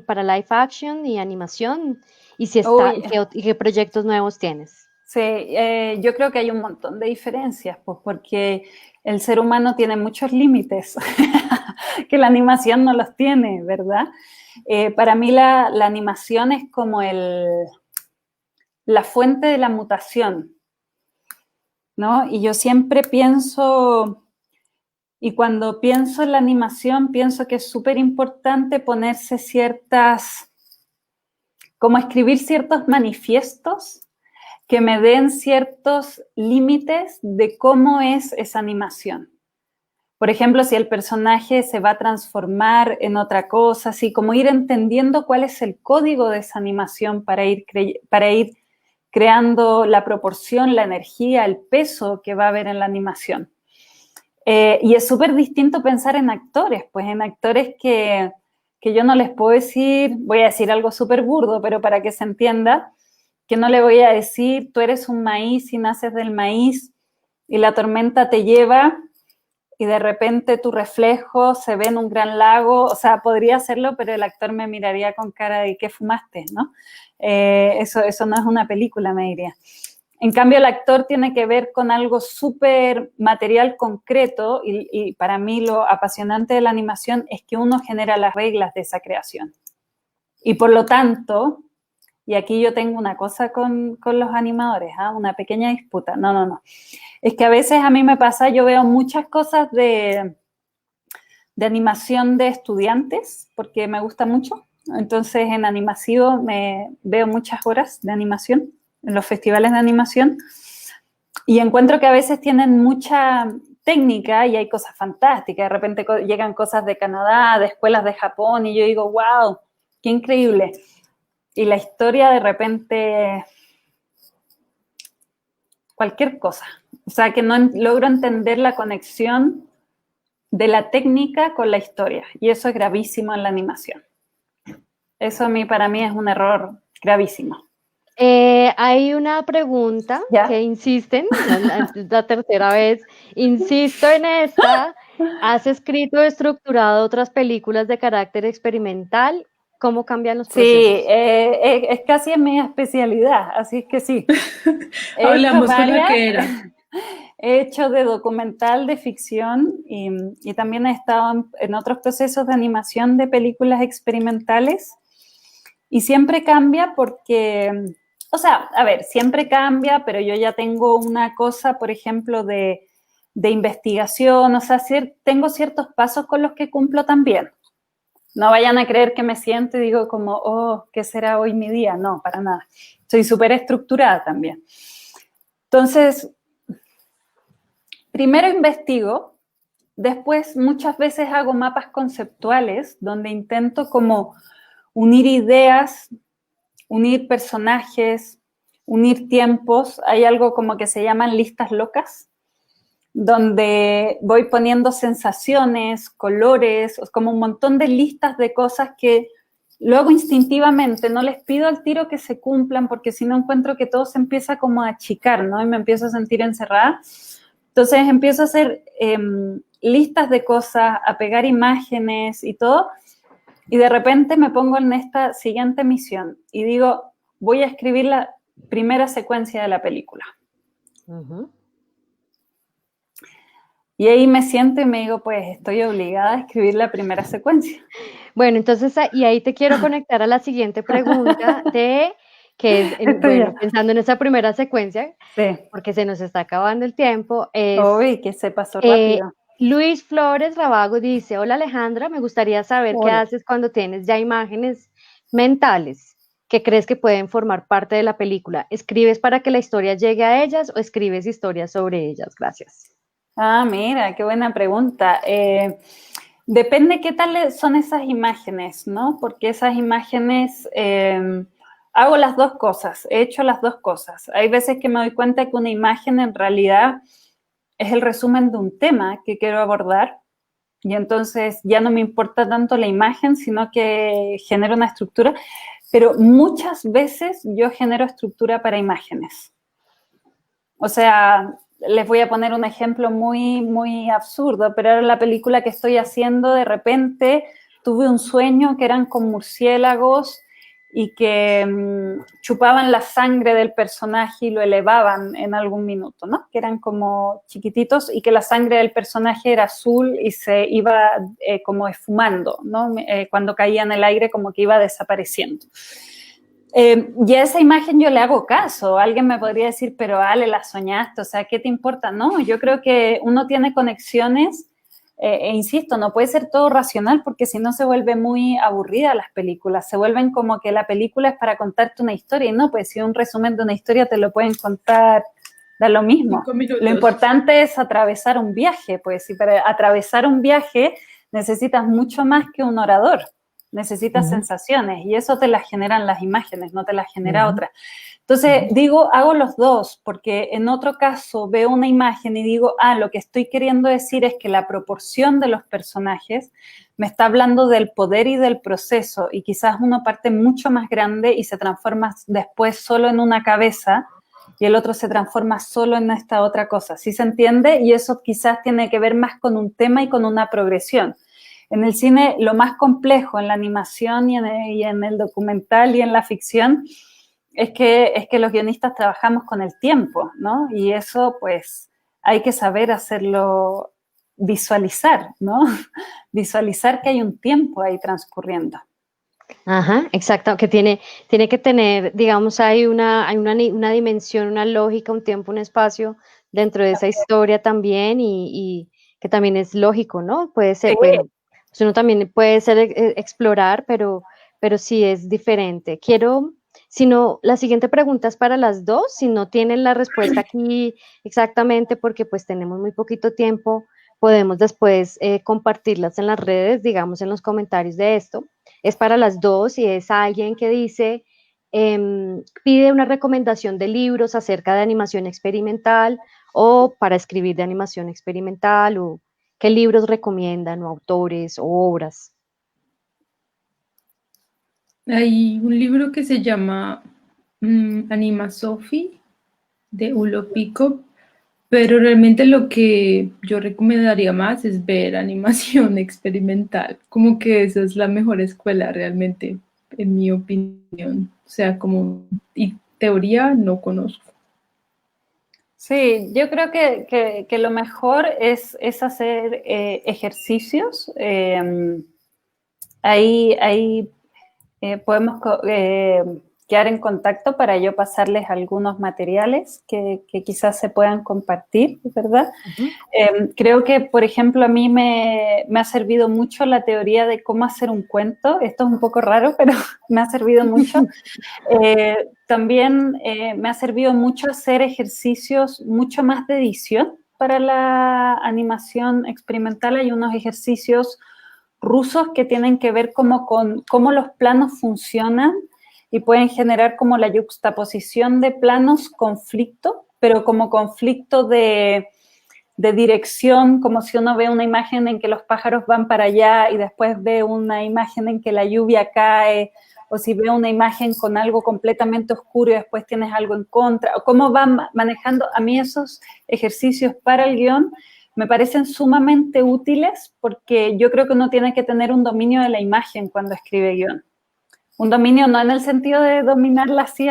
para live action y animación? Y ¿qué proyectos nuevos tienes? Sí, yo creo que hay un montón de diferencias, pues porque el ser humano tiene muchos límites que la animación no los tiene, ¿verdad? Para mí la animación es como la fuente de la mutación, ¿no? Y yo siempre pienso, y cuando pienso en la animación, pienso que es súper importante ponerse como escribir ciertos manifiestos que me den ciertos límites de cómo es esa animación. Por ejemplo, si el personaje se va a transformar en otra cosa, así como ir entendiendo cuál es el código de esa animación para ir creando la proporción, la energía, el peso que va a haber en la animación. Y es súper distinto pensar en actores, pues en actores que yo no les puedo decir, voy a decir algo súper burdo, pero para que se entienda, que no le voy a decir, tú eres un maíz y naces del maíz y la tormenta te lleva y de repente tu reflejo se ve en un gran lago. O sea, podría hacerlo, pero el actor me miraría con cara de ¿qué fumaste? ¿No? Eso no es una película, me diría. En cambio, el actor tiene que ver con algo súper material concreto y para mí lo apasionante de la animación es que uno genera las reglas de esa creación. Y por lo tanto... Y aquí yo tengo una cosa con los animadores, una pequeña disputa. No. Es que a veces a mí me pasa, yo veo muchas cosas de animación de estudiantes, porque me gusta mucho. Entonces, en Animasivo veo muchas horas de animación, en los festivales de animación. Y encuentro que a veces tienen mucha técnica y hay cosas fantásticas. De repente llegan cosas de Canadá, de escuelas de Japón, y yo digo, wow, qué increíble. Y la historia de repente, cualquier cosa. O sea, que no logro entender la conexión de la técnica con la historia. Y eso es gravísimo en la animación. Eso para mí es un error gravísimo. Hay una pregunta que insisten, la tercera vez, insisto en esta. ¿Has escrito o estructurado otras películas de carácter experimental? ¿Cómo cambian los procesos? Sí, es casi mi especialidad, así que sí. Hablamos con la que era. He hecho de documental, de ficción y también he estado en otros procesos de animación de películas experimentales y siempre cambia porque, o sea, a ver, siempre cambia, pero yo ya tengo una cosa, por ejemplo, de investigación, o sea, tengo ciertos pasos con los que cumplo también. No vayan a creer que me siento y digo como, oh, ¿qué será hoy mi día? No, para nada. Soy súper estructurada también. Entonces, primero investigo, después muchas veces hago mapas conceptuales donde intento como unir ideas, unir personajes, unir tiempos. Hay algo como que se llaman listas locas, donde voy poniendo sensaciones, colores, como un montón de listas de cosas que lo hago instintivamente, no les pido al tiro que se cumplan, porque si no encuentro que todo se empieza como a achicar, ¿no? Y me empiezo a sentir encerrada. Entonces empiezo a hacer listas de cosas, a pegar imágenes y todo, y de repente me pongo en esta siguiente misión y digo, voy a escribir la primera secuencia de la película. Uh-huh. Y ahí me siento y me digo, pues estoy obligada a escribir la primera secuencia. Bueno, entonces, y ahí te quiero conectar a la siguiente pregunta que es, bueno, pensando en esa primera secuencia, sí, porque se nos está acabando el tiempo. Uy, que se pasó rápido. Luis Flores Rabago dice, hola Alejandra, me gustaría saber qué Hola. haces cuando tienes ya imágenes mentales que crees que pueden formar parte de la película. ¿Escribes para que la historia llegue a ellas o escribes historias sobre ellas? Gracias. Ah, mira, qué buena pregunta. Depende qué tal son esas imágenes, ¿no? Porque esas imágenes, hago las dos cosas, he hecho las dos cosas. Hay veces que me doy cuenta que una imagen en realidad es el resumen de un tema que quiero abordar y entonces ya no me importa tanto la imagen, sino que genero una estructura, pero muchas veces yo genero estructura para imágenes. O sea, les voy a poner un ejemplo muy, muy absurdo, pero era la película que estoy haciendo, de repente tuve un sueño que eran con murciélagos y que chupaban la sangre del personaje y lo elevaban en algún minuto, ¿no? Que eran como chiquititos y que la sangre del personaje era azul y se iba como esfumando, ¿no? Cuando caía en el aire como que iba desapareciendo. Y a esa imagen yo le hago caso. Alguien me podría decir, pero Ale, la soñaste, o sea, ¿qué te importa? No, yo creo que uno tiene conexiones, e insisto, no puede ser todo racional porque si no se vuelve muy aburrida las películas. Se vuelven como que la película es para contarte una historia y no, pues si un resumen de una historia te lo pueden contar, da lo mismo. 5 minutos. Lo importante es atravesar un viaje, pues, y para atravesar un viaje necesitas mucho más que un orador. Necesitas sensaciones y eso te las generan las imágenes, no te las genera otra. Entonces, digo, hago los dos, porque en otro caso veo una imagen y digo, lo que estoy queriendo decir es que la proporción de los personajes me está hablando del poder y del proceso, y quizás uno parte mucho más grande y se transforma después solo en una cabeza, y el otro se transforma solo en esta otra cosa. ¿Sí se entiende? Y eso quizás tiene que ver más con un tema y con una progresión. En el cine, lo más complejo en la animación y en el documental y en la ficción es que los guionistas trabajamos con el tiempo, ¿no? Y eso, pues, hay que saber hacerlo, visualizar, ¿no? Visualizar que hay un tiempo ahí transcurriendo. Ajá, exacto, que tiene que tener, digamos, una dimensión, una lógica, un tiempo, un espacio dentro de esa historia también y que también es lógico, ¿no? Puede Sí. ser, bueno, pues uno también puede ser explorar, pero sí es diferente. Si no, la siguiente pregunta es para las dos, si no tienen la respuesta aquí exactamente, porque pues tenemos muy poquito tiempo, podemos después compartirlas en las redes, digamos, en los comentarios de esto. Es para las dos y es alguien que dice, pide una recomendación de libros acerca de animación experimental o para escribir de animación experimental o qué libros recomiendan o autores o obras. Hay un libro que se llama Anima Sophie de Ulo Pico, pero realmente lo que yo recomendaría más es ver animación experimental, como que esa es la mejor escuela realmente, en mi opinión. O sea, como, y teoría no conozco. Sí, yo creo que lo mejor es hacer ejercicios. Ahí podemos quedar en contacto para yo pasarles algunos materiales que quizás se puedan compartir, ¿verdad? Creo que, por ejemplo, a mí me ha servido mucho la teoría de cómo hacer un cuento. Esto es un poco raro, pero me ha servido mucho. También me ha servido mucho hacer ejercicios mucho más de edición para la animación experimental. Hay unos ejercicios rusos que tienen que ver como con cómo los planos funcionan y pueden generar como la yuxtaposición de planos conflicto, pero como conflicto de dirección, como si uno ve una imagen en que los pájaros van para allá y después ve una imagen en que la lluvia cae, o si ve una imagen con algo completamente oscuro y después tienes algo en contra, o cómo van manejando. A mí esos ejercicios para el guión me parecen sumamente útiles porque yo creo que uno tiene que tener un dominio de la imagen cuando escribe guión. Un dominio no en el sentido de dominarla así,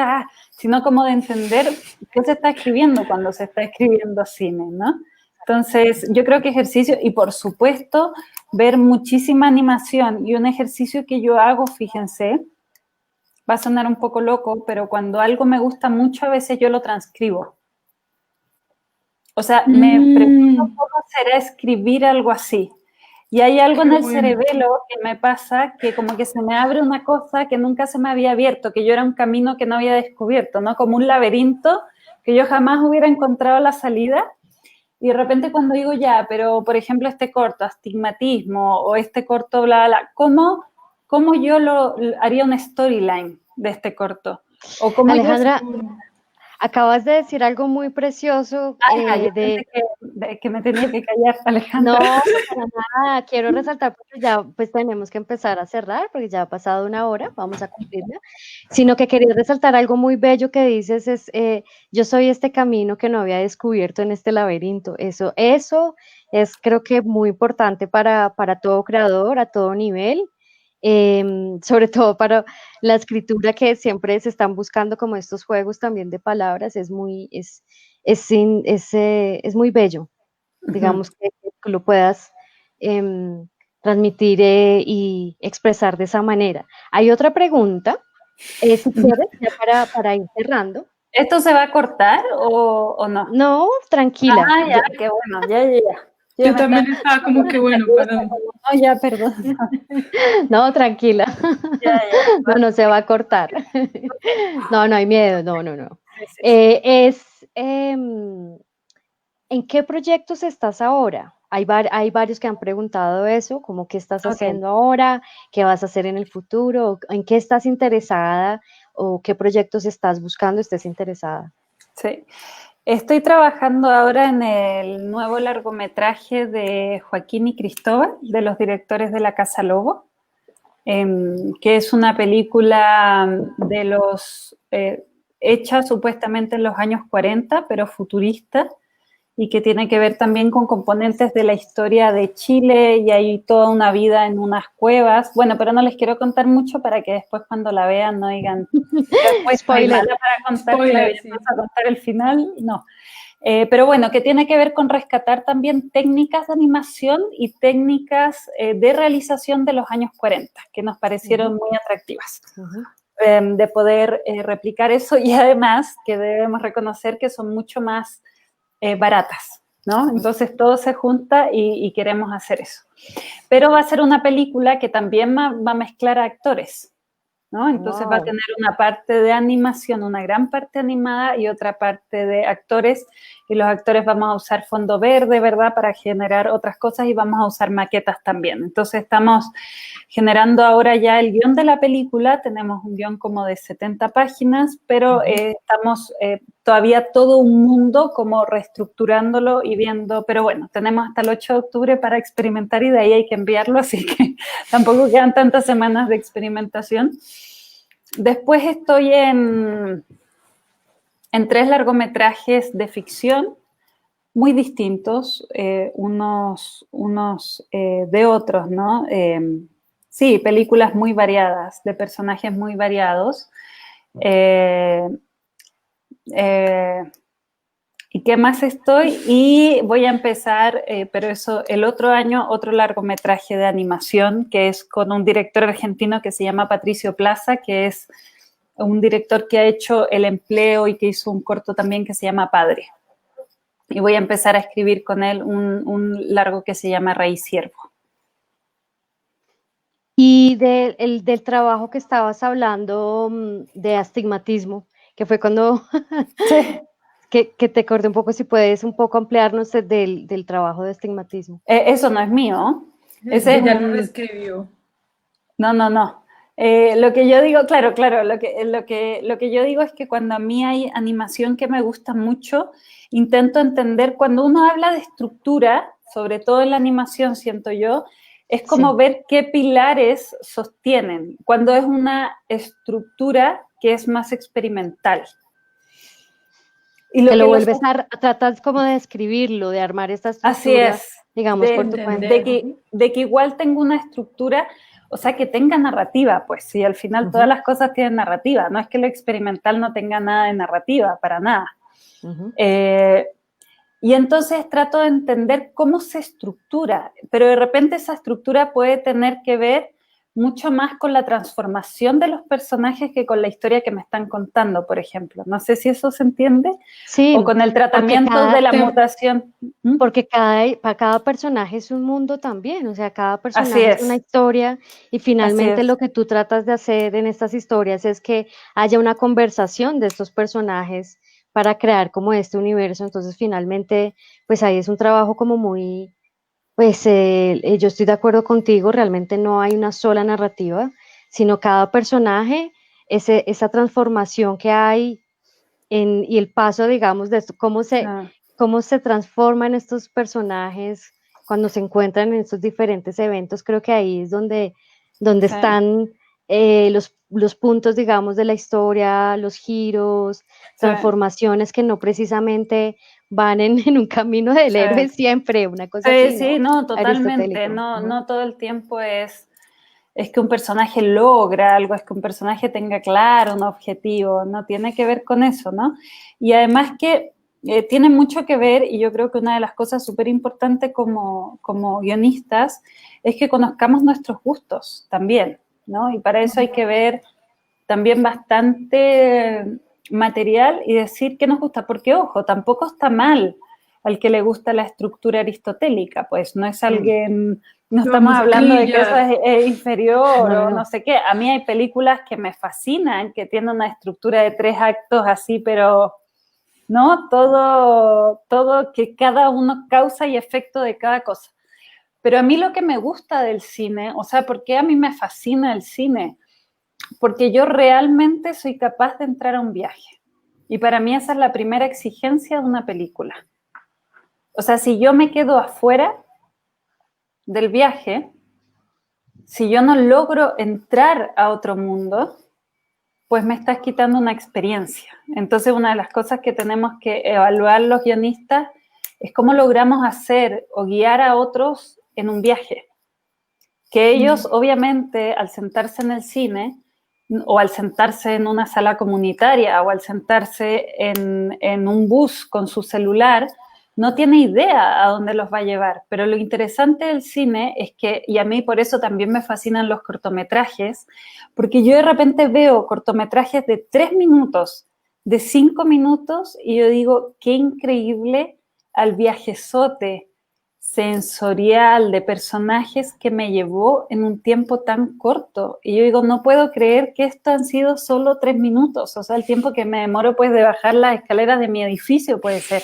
sino como de entender qué se está escribiendo cuando se está escribiendo cine, ¿no? Entonces, yo creo que ejercicio, y por supuesto, ver muchísima animación. Y un ejercicio que yo hago, fíjense, va a sonar un poco loco, pero cuando algo me gusta mucho, a veces yo lo transcribo. O sea, me pregunto cómo será escribir algo así. Y hay algo en el cerebelo que me pasa, que como que se me abre una cosa que nunca se me había abierto, que yo era un camino que no había descubierto, ¿no? Como un laberinto que yo jamás hubiera encontrado la salida. Y de repente cuando digo ya, pero por ejemplo este corto, astigmatismo, o este corto, bla, bla, ¿cómo yo haría una storyline de este corto? O cómo Alejandra, acabas de decir algo muy precioso. yo pensé que me tenía que callar, Alejandra. No, para nada, quiero resaltar porque ya pues tenemos que empezar a cerrar porque ya ha pasado una hora, vamos a cumplirla, sino que quería resaltar algo muy bello que dices es, yo soy este camino que no había descubierto en este laberinto. Eso es creo que muy importante para todo creador, a todo nivel, sobre todo para la escritura que siempre se están buscando como estos juegos también de palabras, es muy bello, digamos que lo puedas transmitir y expresar de esa manera. Hay otra pregunta, si quieres, ya para ir cerrando. ¿Esto se va a cortar o no? No, tranquila. Ah, ya, qué bueno, ya. Yo también estaba como que bueno, perdón. No, ya, perdón. No, tranquila. Ya. No se va a cortar. No hay miedo, no. Sí. ¿En qué proyectos estás ahora? Hay varios que han preguntado eso, como qué estás haciendo ahora, qué vas a hacer en el futuro, en qué estás interesada o qué proyectos estás buscando, estés interesada. Sí. Estoy trabajando ahora en el nuevo largometraje de Joaquín y Cristóbal, de los directores de La Casa Lobo, que es una película de hecha supuestamente en los años 40, pero futurista, y que tiene que ver también con componentes de la historia de Chile, y hay toda una vida en unas cuevas. Bueno, pero no les quiero contar mucho para que después cuando la vean no digan, después spoiler para contar, spoiler, sí. Vamos a contar el final, no. Pero bueno, que tiene que ver con rescatar también técnicas de animación y técnicas de realización de los años 40, que nos parecieron muy atractivas. De poder replicar eso, y además que debemos reconocer que son mucho más baratas, ¿no? Entonces todo se junta y queremos hacer eso. Pero va a ser una película que también va a mezclar a actores, ¿no? Entonces va a tener una parte de animación, una gran parte animada y otra parte de actores, y los actores vamos a usar fondo verde, ¿verdad?, para generar otras cosas, y vamos a usar maquetas también. Entonces estamos generando ahora ya el guión de la película, tenemos un guión como de 70 páginas, pero estamos todavía todo un mundo como reestructurándolo y viendo, pero bueno, tenemos hasta el 8 de octubre para experimentar y de ahí hay que enviarlo, así que tampoco quedan tantas semanas de experimentación. Después estoy en 3 largometrajes de ficción muy distintos, unos de otros, ¿no? Sí, películas muy variadas, de personajes muy variados. ¿Y qué más estoy? Y voy a empezar, pero eso, el otro año, otro largometraje de animación, que es con un director argentino que se llama Patricio Plaza, que es un director que ha hecho El Empleo y que hizo un corto también que se llama Padre. Y voy a empezar a escribir con él un largo que se llama Rey Ciervo. Y del trabajo que estabas hablando de astigmatismo, que fue cuando Sí. que te corté un poco, si puedes un poco ampliarnos del trabajo de astigmatismo. Eso no es mío. Ese ya lo escribió. No. Lo que yo digo, claro, lo que yo digo es que cuando a mí hay animación que me gusta mucho, intento entender, cuando uno habla de estructura, sobre todo en la animación, siento yo, es como ver qué pilares sostienen, cuando es una estructura que es más experimental. Y lo que lo vuelves tratas como de describirlo, de armar esta estructura. Así es. Digamos, por tu cuenta. De que igual tengo una estructura, o sea, que tenga narrativa, pues sí, al final todas las cosas tienen narrativa, no es que lo experimental no tenga nada de narrativa, para nada. Y entonces trato de entender cómo se estructura, pero de repente esa estructura puede tener que ver mucho más con la transformación de los personajes que con la historia que me están contando, por ejemplo. No sé si eso se entiende. Sí, o con el tratamiento de la mutación. Porque para cada personaje es un mundo también, o sea, cada Así personaje es una es, historia y así finalmente es. lo que tú tratas de hacer en estas historias es que haya una conversación de estos personajes para crear como este universo. Entonces finalmente, pues ahí es un trabajo como muy, pues yo estoy de acuerdo contigo, realmente no hay una sola narrativa, sino cada personaje, esa transformación que hay y el paso, digamos, de esto, Ah, cómo se transforman estos personajes cuando se encuentran en estos diferentes eventos. Creo que ahí es donde sí, están los puntos, digamos, de la historia, los giros, sí, transformaciones que no precisamente van en un camino del sí. héroe siempre, una cosa Sí, así, sí, ¿no? no, totalmente. Aristotélico. No, Ujú. no todo el tiempo es que un personaje logra algo, es que un personaje tenga claro un objetivo, no tiene que ver con eso, ¿no? Y además que tiene mucho que ver, y yo creo que una de las cosas súper importantes como guionistas es que conozcamos nuestros gustos también, ¿no? Y para eso hay que ver también bastante material y decir qué nos gusta, porque ojo, tampoco está mal al que le gusta la estructura aristotélica, pues no es Mm. alguien, no No estamos vamos a hablando de que eso encasillar. es inferior No, no, o no no. sé qué. A mí hay películas que me fascinan, que tienen una estructura de 3 actos así, pero no todo que cada uno causa y efecto de cada cosa. Pero a mí lo que me gusta del cine, o sea, ¿por qué a mí me fascina el cine? Porque yo realmente soy capaz de entrar a un viaje. Y para mí esa es la primera exigencia de una película. O sea, si yo me quedo afuera del viaje, si yo no logro entrar a otro mundo, pues me estás quitando una experiencia. Entonces, una de las cosas que tenemos que evaluar los guionistas es cómo logramos hacer o guiar a otros en un viaje. Que ellos, obviamente, al sentarse en el cine, o al sentarse en una sala comunitaria, o al sentarse en un bus con su celular, no tiene idea a dónde los va a llevar. Pero lo interesante del cine es que, y a mí por eso también me fascinan los cortometrajes, porque yo de repente veo cortometrajes de 3 minutos, de 5 minutos, y yo digo, qué increíble al viajezote sensorial de personajes que me llevó en un tiempo tan corto. Y yo digo, no puedo creer que esto han sido solo 3 minutos, o sea, el tiempo que me demoro pues de bajar las escaleras de mi edificio puede ser.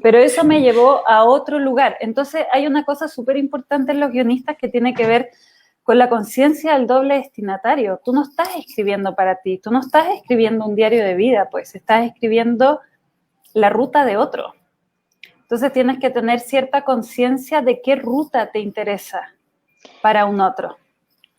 Pero eso me llevó a otro lugar. Entonces hay una cosa súper importante en los guionistas que tiene que ver con la conciencia del doble destinatario. Tú no estás escribiendo para ti, tú no estás escribiendo un diario de vida, pues estás escribiendo la ruta de otro. Entonces tienes que tener cierta conciencia de qué ruta te interesa para un otro.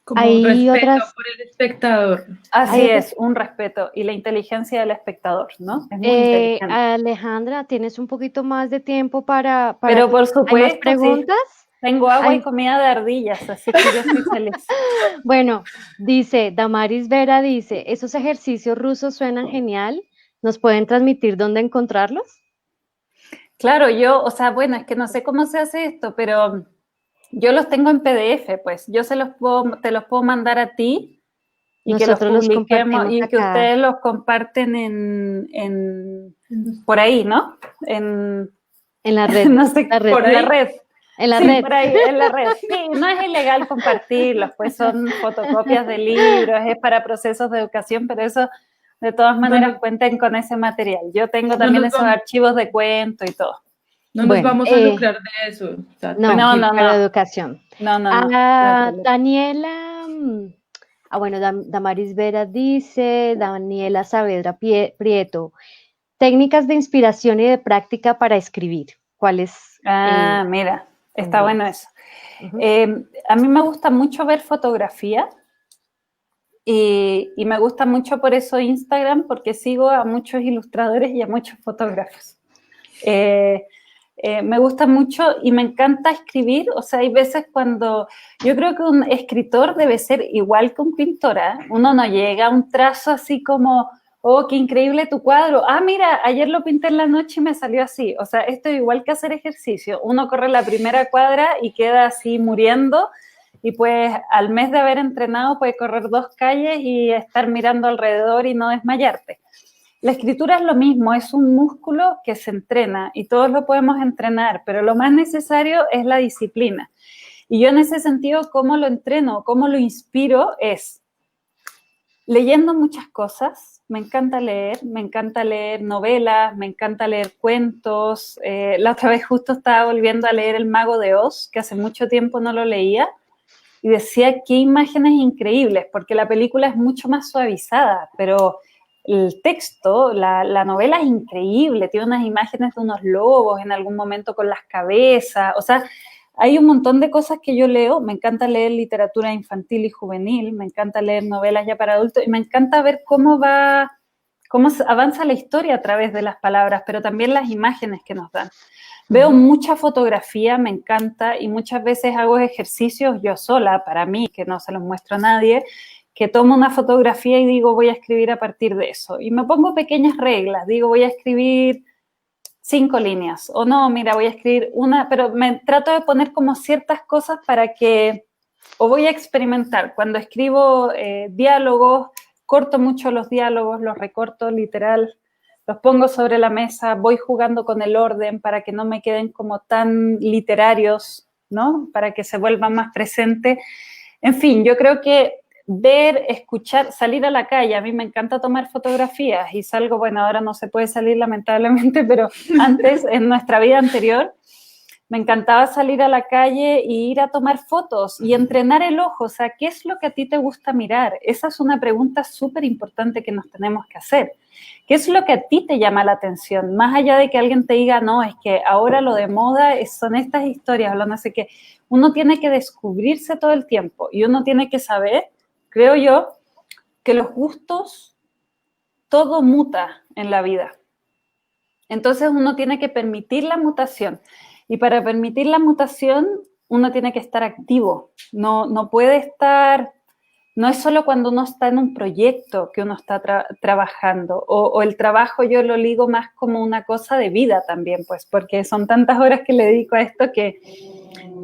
Como un Hay respeto otras, por el espectador. Así hay otras es, un respeto y la inteligencia del espectador, ¿no? Es muy inteligente. Alejandra, ¿tienes un poquito más de tiempo Pero por ¿Hay más supuesto, sí, preguntas? tengo agua y Ay, comida de ardillas, así que yo estoy feliz. bueno, dice, Damaris Vera dice, esos ejercicios rusos suenan genial, ¿nos pueden transmitir dónde encontrarlos? Claro, yo, o sea, bueno, es que no sé cómo se hace esto, pero yo los tengo en PDF, pues yo te los puedo mandar a ti y que los Nosotros los publiquemos compartimos y que acá. ustedes los comparten por ahí, ¿no? En la red, No sé, la red, Por en la ahí. red. en la Sí, red. por ahí, en la red. Sí, no es ilegal compartirlos, pues son fotocopias de libros, es para procesos de educación, pero eso de todas No, maneras cuenten con ese material. Yo tengo no también nos esos vamos, archivos de cuento y todo. no nos Bueno, vamos a lucrar de eso. O sea, no, No, tranquilo. no, para no, educación. no, no, no, no hay Ah, problema. Daniela, bueno, Damaris Vera dice, Daniela Saavedra Prieto, técnicas de inspiración y de práctica para escribir. ¿Cuáles Ah, mira, está bueno tendrías? eso. Ujú. A mí me gusta mucho ver fotografía y me gusta mucho por eso Instagram, porque sigo a muchos ilustradores y a muchos fotógrafos. Me gusta mucho y me encanta escribir, o sea, hay veces cuando yo creo que un escritor debe ser igual que un pintor, ¿eh? Uno no llega a un trazo así como, oh, qué increíble tu cuadro, ah, mira, ayer lo pinté en la noche y me salió así, o sea, esto es igual que hacer ejercicio, uno corre la primera cuadra y queda así muriendo y pues al mes de haber entrenado puedes correr 2 calles y estar mirando alrededor y no desmayarte. La escritura es lo mismo, es un músculo que se entrena y todos lo podemos entrenar, pero lo más necesario es la disciplina. Y yo en ese sentido, ¿cómo lo entreno? ¿Cómo lo inspiro? Es leyendo muchas cosas. Me encanta leer novelas, me encanta leer cuentos. La otra vez justo estaba volviendo a leer El Mago de Oz, que hace mucho tiempo no lo leía, y decía qué imágenes increíbles, porque la película es mucho más suavizada, pero el texto, la novela es increíble, tiene unas imágenes de unos lobos en algún momento con las cabezas, o sea, hay un montón de cosas que yo leo, me encanta leer literatura infantil y juvenil, me encanta leer novelas ya para adultos, y me encanta ver cómo avanza la historia a través de las palabras, pero también las imágenes que nos dan. Veo mucha fotografía, me encanta, y muchas veces hago ejercicios yo sola, para mí, que no se los muestro a nadie, que tomo una fotografía y digo, voy a escribir a partir de eso. Y me pongo pequeñas reglas, digo, voy a escribir 5 líneas, o no, mira, voy a escribir una, pero me trato de poner como ciertas cosas para que, o voy a experimentar. Cuando escribo diálogos, corto mucho los diálogos, los recorto literal, los pongo sobre la mesa, voy jugando con el orden para que no me queden como tan literarios, ¿no? Para que se vuelvan más presentes. En fin, yo creo que ver, escuchar, salir a la calle, a mí me encanta tomar fotografías y salgo, bueno, ahora no se puede salir lamentablemente, pero antes, en nuestra vida anterior, me encantaba salir a la calle e ir a tomar fotos y entrenar el ojo. O sea, ¿qué es lo que a ti te gusta mirar? Esa es una pregunta súper importante que nos tenemos que hacer. ¿Qué es lo que a ti te llama la atención? Más allá de que alguien te diga, no, es que ahora lo de moda son estas historias, o no sé qué. Uno tiene que descubrirse todo el tiempo y uno tiene que saber, creo yo, que los gustos, todo muta en la vida. Entonces uno tiene que permitir la mutación. Y para permitir la mutación, uno tiene que estar activo. No puede estar, no es solo cuando uno está en un proyecto que uno está trabajando, o el trabajo yo lo ligo más como una cosa de vida también, pues, porque son tantas horas que le dedico a esto que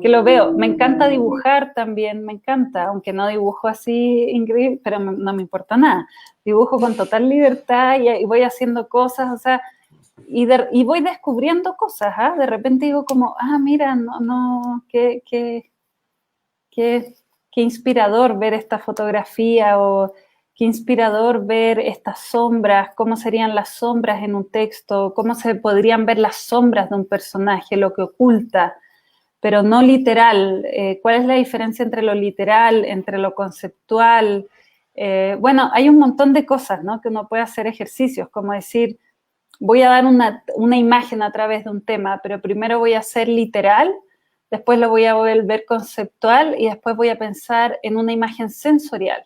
lo veo. Me encanta dibujar también, me encanta, aunque no dibujo así increíble, pero no me importa nada. Dibujo con total libertad y voy haciendo cosas, o sea, y voy descubriendo cosas, ¿eh? De repente digo como, mira, qué inspirador ver esta fotografía, o qué inspirador ver estas sombras, cómo serían las sombras en un texto, cómo se podrían ver las sombras de un personaje, lo que oculta, pero no literal. ¿Cuál es la diferencia entre lo literal, entre lo conceptual? Bueno, hay un montón de cosas, ¿no? Que uno puede hacer ejercicios, como decir, voy a dar una imagen a través de un tema, pero primero voy a hacer literal, después lo voy a volver conceptual y después voy a pensar en una imagen sensorial.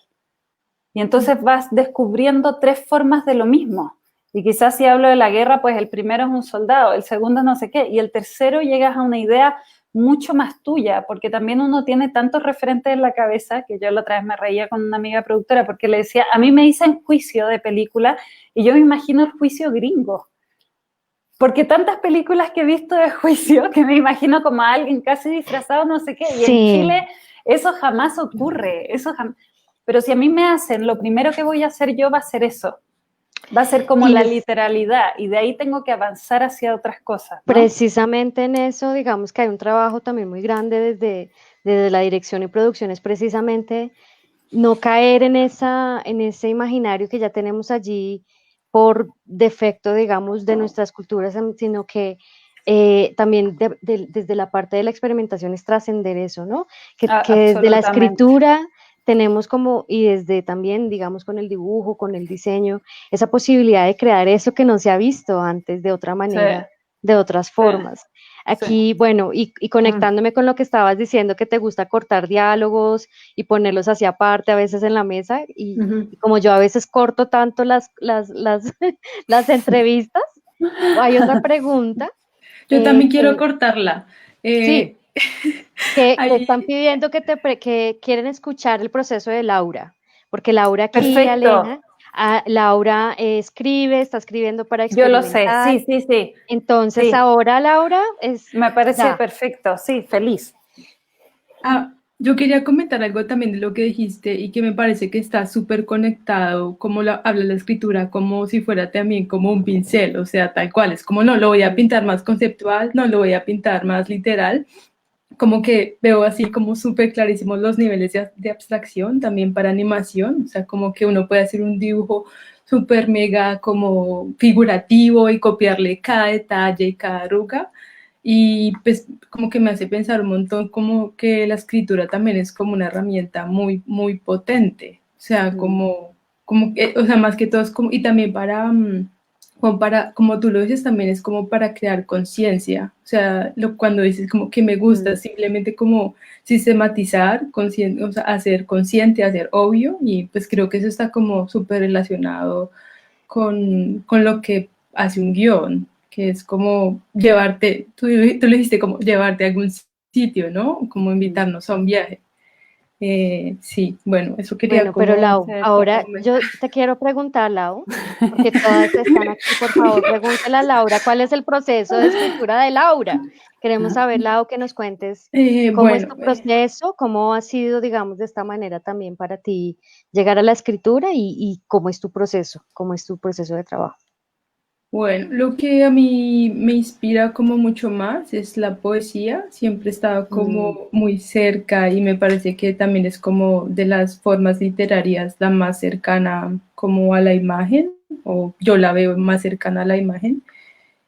Y entonces vas descubriendo 3 formas de lo mismo. Y quizás si hablo de la guerra, pues el primero es un soldado, el segundo no sé qué, y el tercero llegas a una idea mucho más tuya, porque también uno tiene tantos referentes en la cabeza, que yo la otra vez me reía con una amiga productora, porque le decía, a mí me dicen juicio de película, y yo me imagino el juicio gringo, porque tantas películas que he visto de juicio, que me imagino como a alguien casi disfrazado, no sé qué, y en Chile eso jamás ocurre, pero si a mí me hacen, lo primero que voy a hacer yo va a ser eso, va a ser como la literalidad, y de ahí tengo que avanzar hacia otras cosas, ¿no? Precisamente en eso, digamos que hay un trabajo también muy grande desde la dirección y producción, es precisamente no caer en ese imaginario que ya tenemos allí por defecto, digamos, de nuestras culturas, sino que también desde la parte de la experimentación es trascender eso, ¿no? Que desde la escritura tenemos como, y desde también, digamos, con el dibujo, con el diseño, esa posibilidad de crear eso que no se ha visto antes de otra manera, de otras formas. Aquí, bueno, y conectándome con lo que estabas diciendo, que te gusta cortar diálogos y ponerlos hacia aparte a veces en la mesa, y como yo a veces corto tanto las entrevistas, hay otra pregunta. Yo también quiero cortarla. Sí, que están pidiendo que quieren escuchar el proceso de Laura, porque Laura aquí, Aleja, Laura está escribiendo para experimentar. Yo lo sé, sí. Entonces ahora, Laura, me parece perfecto, sí, feliz. Yo quería comentar algo también de lo que dijiste y que me parece que está súper conectado, como habla la escritura, como si fuera también como un pincel, o sea, tal cual, es como no lo voy a pintar más conceptual, no lo voy a pintar más literal, como que veo así como súper clarísimos los niveles de abstracción también para animación, o sea, como que uno puede hacer un dibujo súper mega como figurativo y copiarle cada detalle y cada arruga. Y pues como que me hace pensar un montón como que la escritura también es como una herramienta muy, muy potente. O sea, como que, o sea, más que todo es como, y también para, como para, como tú lo dices, también es como para crear conciencia. O sea, cuando dices como que me gusta, simplemente como sistematizar, o sea, hacer consciente, hacer obvio, y pues creo que eso está como súper relacionado con lo que hace un guión, que es como llevarte, tú le dijiste como llevarte a algún sitio, ¿no? Como invitarnos a un viaje. Sí, bueno, eso quería Bueno, pero como Lau, ahora comentar. yo te quiero preguntar, Lau, porque todas están aquí, por favor, pregúntale a Laura cuál es el proceso de escritura de Laura. Queremos saber, Lau, que nos cuentes cómo es Bueno, tu proceso, cómo ha sido, digamos, de esta manera también para ti llegar a la escritura y cómo es tu proceso, cómo es tu proceso de trabajo. Bueno, lo que a mí me inspira como mucho más es la poesía. Siempre he estado Mm, como muy cerca y me parece que también es como de las formas literarias la más cercana como a la imagen, o yo la veo más cercana a la imagen.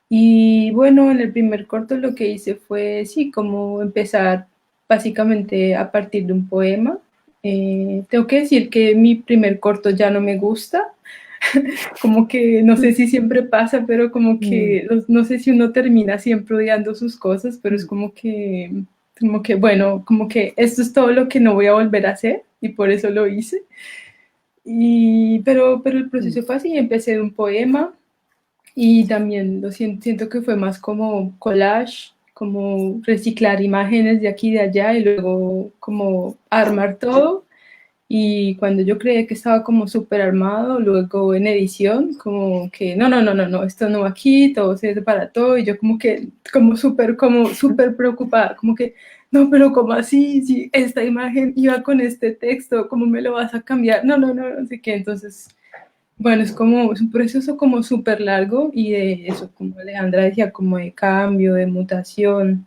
Y bueno, en el primer corto lo que hice fue, sí, como empezar básicamente a partir de un poema. Tengo que decir que mi primer corto ya no me gusta, como que no sé si siempre pasa, pero como mm, que no sé si uno termina siempre odiando sus cosas, pero es como que bueno, como que esto es todo lo que no voy a volver a hacer y por eso lo hice. Pero el proceso fue así, empecé de un poema y también siento que fue más como collage, como reciclar imágenes de aquí y de allá y luego como armar todo y cuando yo creía que estaba como súper armado, luego en edición, como que no, esto no va aquí, todo se desbarató y yo como súper preocupada, como que no, pero ¿cómo así? Si esta imagen iba con este texto, ¿cómo me lo vas a cambiar? No sé qué. Entonces, bueno, es un proceso como súper largo y de eso, como Alejandra decía, como de cambio, de mutación.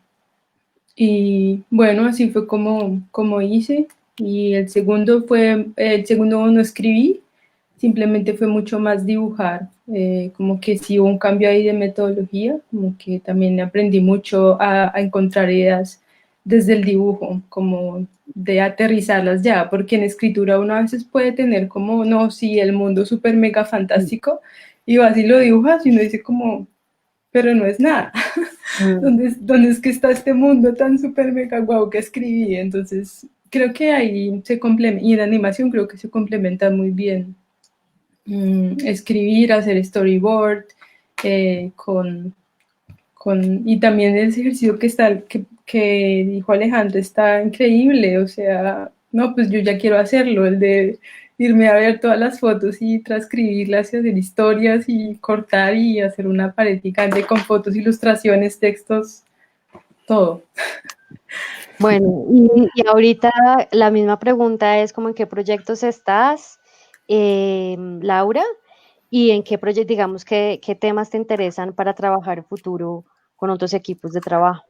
Y bueno, así fue como hice. Y el segundo no escribí, simplemente fue mucho más dibujar. Como que sí hubo un cambio ahí de metodología, como que también aprendí mucho a encontrar ideas desde el dibujo, como de aterrizarlas ya, porque en escritura uno a veces puede tener como, no, sí, el mundo súper mega fantástico, y vas y lo dibujas y uno dice como, pero no es nada. ¿Dónde es que está este mundo tan súper mega guau que escribí? Entonces, creo que ahí se complementa, y en animación creo que se complementa muy bien. Escribir, hacer storyboard, con, y también ese ejercicio que dijo Alejandro está increíble, o sea, no, pues yo ya quiero hacerlo, el de irme a ver todas las fotos y transcribirlas y hacer historias y cortar y hacer una pared gigante con fotos, ilustraciones, textos, todo. Bueno, y ahorita la misma pregunta es como en qué proyectos estás, Laura, y en qué proyectos, digamos, qué temas te interesan para trabajar en futuro con otros equipos de trabajo.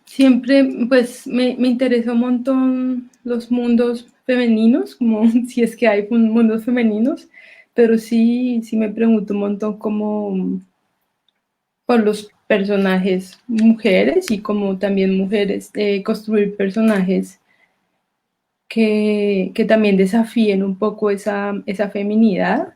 Siempre, pues me interesa un montón los mundos femeninos, como si es que hay mundos femeninos, pero sí me pregunto un montón como por los personajes mujeres y como también mujeres, construir personajes que también desafíen un poco esa feminidad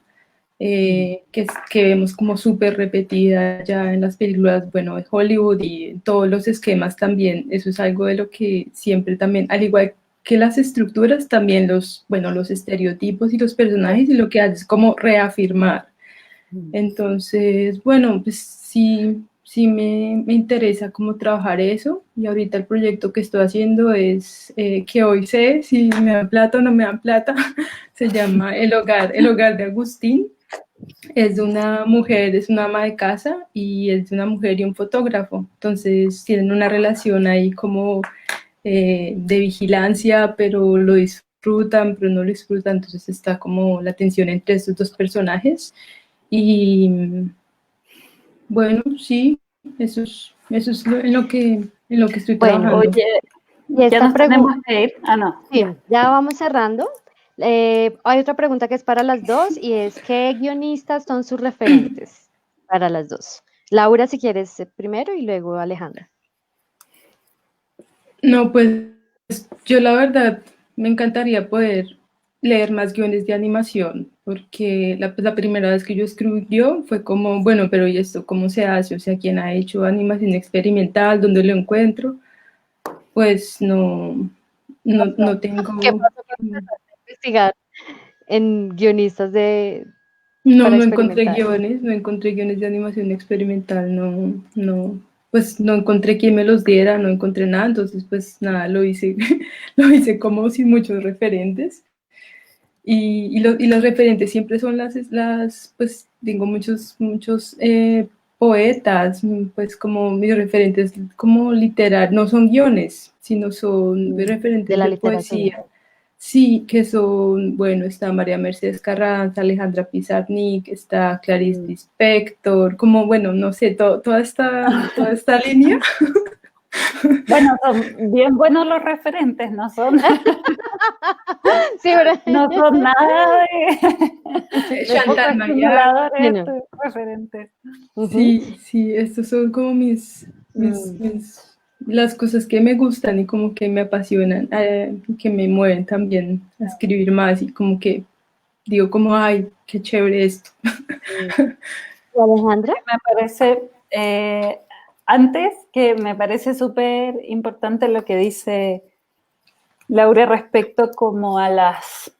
que vemos como súper repetida ya en las películas, bueno, de Hollywood y en todos los esquemas también. Eso es algo de lo que siempre también, al igual que las estructuras, también los estereotipos y los personajes y lo que hace es como reafirmar. Entonces, bueno, pues sí me interesa cómo trabajar eso y ahorita el proyecto que estoy haciendo es que hoy sé si me dan plata o no me dan plata, se llama El Hogar de Agustín. Es de una mujer, es una ama de casa y es de una mujer y un fotógrafo. Entonces tienen una relación ahí como de vigilancia, pero lo disfrutan, pero no lo disfrutan, entonces está como la tensión entre estos dos personajes. Y bueno, sí, eso es en lo que estoy Bueno, trabajando. Oye, y ya esta nos tenemos pregunta, que ir. Ah, no. sí, ya vamos cerrando. Hay otra pregunta que es para las dos y es, ¿qué guionistas son sus referentes para las dos? Laura, si quieres primero y luego Alejandra. No, pues yo la verdad me encantaría poder leer más guiones de animación, porque la primera vez que yo escribí guión fue como, bueno, pero ¿y esto cómo se hace? O sea, ¿quién ha hecho animación experimental? ¿Dónde lo encuentro? Pues no ¿Qué tengo, pasó cuando empezaste a investigar en guionistas no, para experimentar? no encontré guiones de animación experimental, pues no encontré quién me los diera, no encontré nada, entonces pues nada, lo hice, lo hice como sin muchos referentes. Y los referentes siempre son pues tengo muchos poetas, pues como mis referentes como literal, no son guiones, sino son De referentes la de literatura. poesía. Sí, que son, bueno, está María Mercedes Carranza, Alejandra Pizarnik, está Clarice Lispector, como, bueno, no sé, toda esta línea. Bueno, son bien buenos los referentes, no son, Sí, ¿verdad? no son nada de Chantal pocos Mayar. simuladores Bueno, referentes. ujú. Sí, estos son como Mm. las cosas que me gustan y como que me apasionan, que me mueven también a escribir más y como que digo como, ay, qué chévere esto. ¿Y Alejandra? Me parece, antes que me parece súper importante lo que dice Laura respecto como a las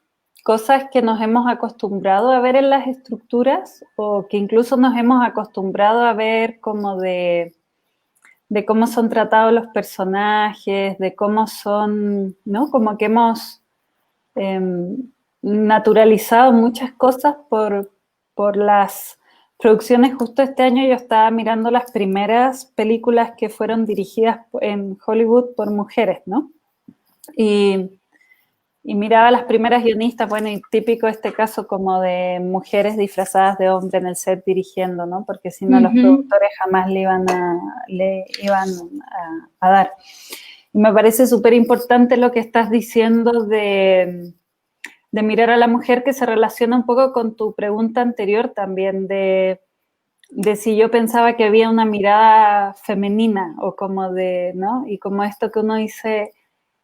cosas que nos hemos acostumbrado a ver en las estructuras o que incluso nos hemos acostumbrado a ver como de cómo son tratados los personajes, de cómo son, ¿no? Como que hemos eh, naturalizado muchas cosas por las producciones. Justo este año yo estaba mirando las primeras películas que fueron dirigidas en Hollywood por mujeres, ¿no? Y, y miraba las primeras guionistas, bueno, y típico este caso como de mujeres disfrazadas de hombre en el set dirigiendo, ¿no? Porque si no los Ujú. productores jamás le iban a dar. Y me parece súper importante lo que estás diciendo de mirar a la mujer, que se relaciona un poco con tu pregunta anterior también, de si yo pensaba que había una mirada femenina o como de, ¿no? Y como esto que uno dice,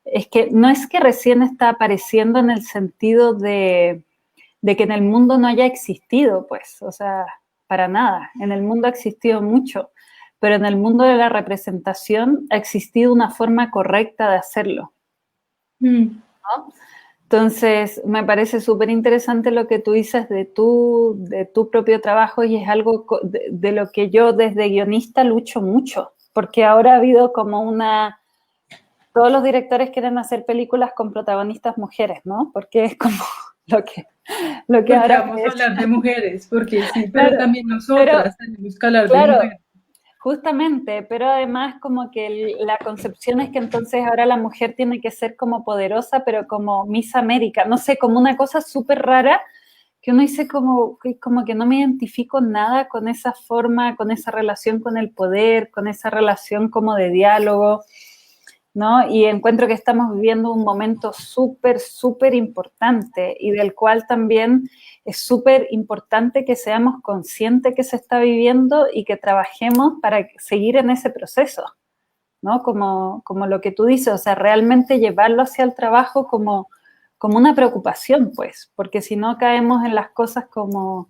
es que no es que recién está apareciendo en el sentido de que en el mundo no haya existido, pues, o sea, para nada, en el mundo ha existido mucho, pero en el mundo de la representación ha existido una forma correcta de hacerlo, Mm. ¿no? Entonces, me parece súper interesante lo que tú dices de tu propio trabajo y es algo de lo que yo desde guionista lucho mucho, porque ahora ha habido como una... Todos los directores quieren hacer películas con protagonistas mujeres, ¿no? Porque es como lo que, lo que Porque ahora vamos a es. hablar de mujeres, porque sí, pero Claro, también pero nosotras tenemos que hablar de claro, mujeres. justamente, pero además como que la concepción es que entonces ahora la mujer tiene que ser como poderosa, pero como Miss América, no sé, como una cosa súper rara que uno dice como que no me identifico nada con esa forma, con esa relación con el poder, con esa relación como de diálogo, ¿no? Y encuentro que estamos viviendo un momento súper, súper importante y del cual también es súper importante que seamos conscientes que se está viviendo y que trabajemos para seguir en ese proceso, ¿no? Como lo que tú dices, o sea, realmente llevarlo hacia el trabajo como una preocupación, pues, porque si no caemos en las cosas como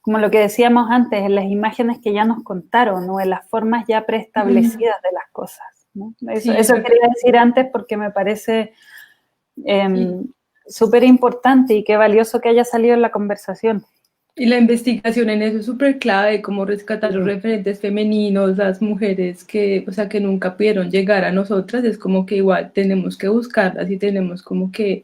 lo que decíamos antes, en las imágenes que ya nos contaron o en las formas ya preestablecidas de las cosas, ¿no? Sí, Eso quería decir antes porque me parece y, súper importante y qué valioso que haya salido en la conversación. y la investigación en eso es súper clave, cómo rescatar los referentes femeninos, las mujeres que, o sea, que nunca pudieron llegar a nosotras, es como que igual tenemos que buscarlas y tenemos como que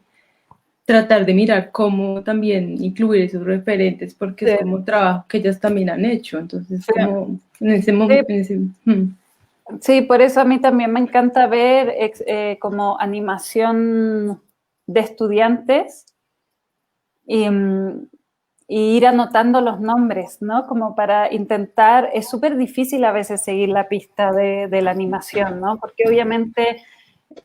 tratar de mirar cómo también incluir esos referentes, porque es Sí, como trabajo que ellas también han hecho, entonces sí, como en ese sí, momento, Sí, por eso a mí también me encanta ver como animación de estudiantes y, y ir anotando los nombres, ¿no? Como para intentar, es súper difícil a veces seguir la pista de la animación, ¿no? Porque obviamente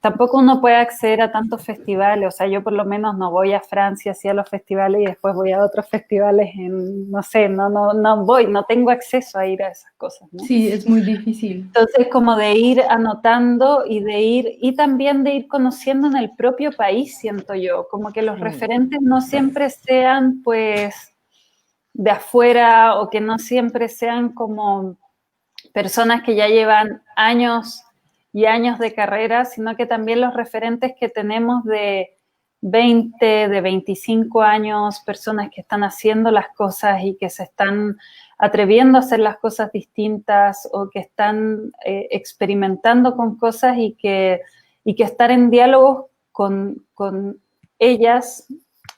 tampoco uno puede acceder a tantos festivales, o sea, yo por lo menos no voy a Francia, así a los festivales y después voy a otros festivales en, no sé, no voy, no tengo acceso a ir a esas cosas, ¿no? Sí, es muy difícil. Entonces, como de ir anotando y de ir, y también de ir conociendo en el propio país, siento yo, como que los referentes no siempre sean, pues, de afuera o que no siempre sean como personas que ya llevan años y años de carrera, sino que también los referentes que tenemos de 20, de 25 años, personas que están haciendo las cosas y que se están atreviendo a hacer las cosas distintas o que están experimentando con cosas y que estar en diálogo con ellas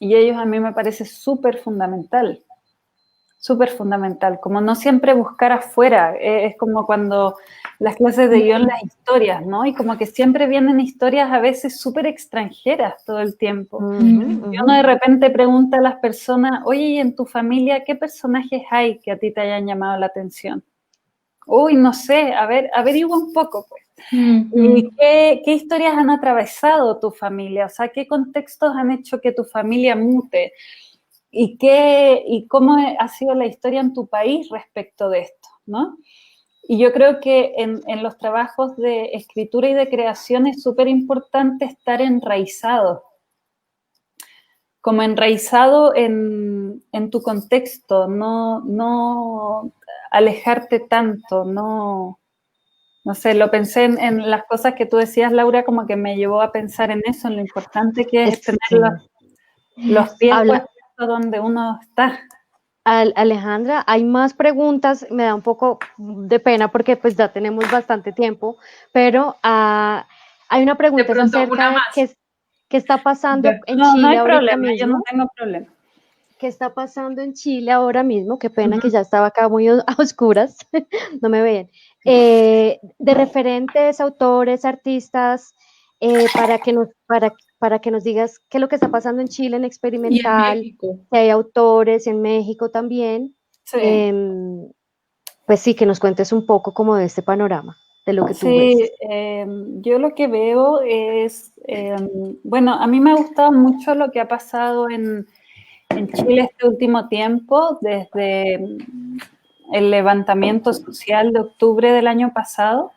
y ellos a mí me parece súper fundamental. Súper fundamental, como no siempre buscar afuera, es como cuando las clases de guión, las historias, ¿no? Y como que siempre vienen historias a veces súper extranjeras todo el tiempo. Y uno de repente pregunta a las personas, oye, ¿y en tu familia qué personajes hay que a ti te hayan llamado la atención? Uy, no sé, a ver, averigua un poco, pues. ¿Y qué historias han atravesado tu familia? O sea, ¿qué contextos han hecho que tu familia mute? ¿Y cómo ha sido la historia en tu país respecto de esto, ¿no? Y yo creo que en los trabajos de escritura y de creación es súper importante estar enraizado, como enraizado en tu contexto, no alejarte tanto, no sé, lo pensé en las cosas que tú decías, Laura, como que me llevó a pensar en eso, en lo importante que es tener los pies puestos donde uno está. Alejandra, hay más preguntas, me da un poco de pena porque pues ya tenemos bastante tiempo, pero hay una pregunta es pronto, acerca una de más. qué está pasando en No Chile hay ahorita problema, yo no mismo. tengo problema. ¿Qué está pasando en Chile ahora mismo? Qué pena que ya estaba acá muy a oscuras, no me ven. De referentes, autores, artistas, para que nos digas qué es lo que está pasando en Chile en Y en experimental, México. que hay autores en México también. Sí, Pues sí, que nos cuentes un poco como de este panorama, de lo que tú ves. sí, yo lo que veo es, bueno, a mí me ha gustado mucho lo que ha pasado en Chile este último tiempo, desde el levantamiento social de octubre del año pasado.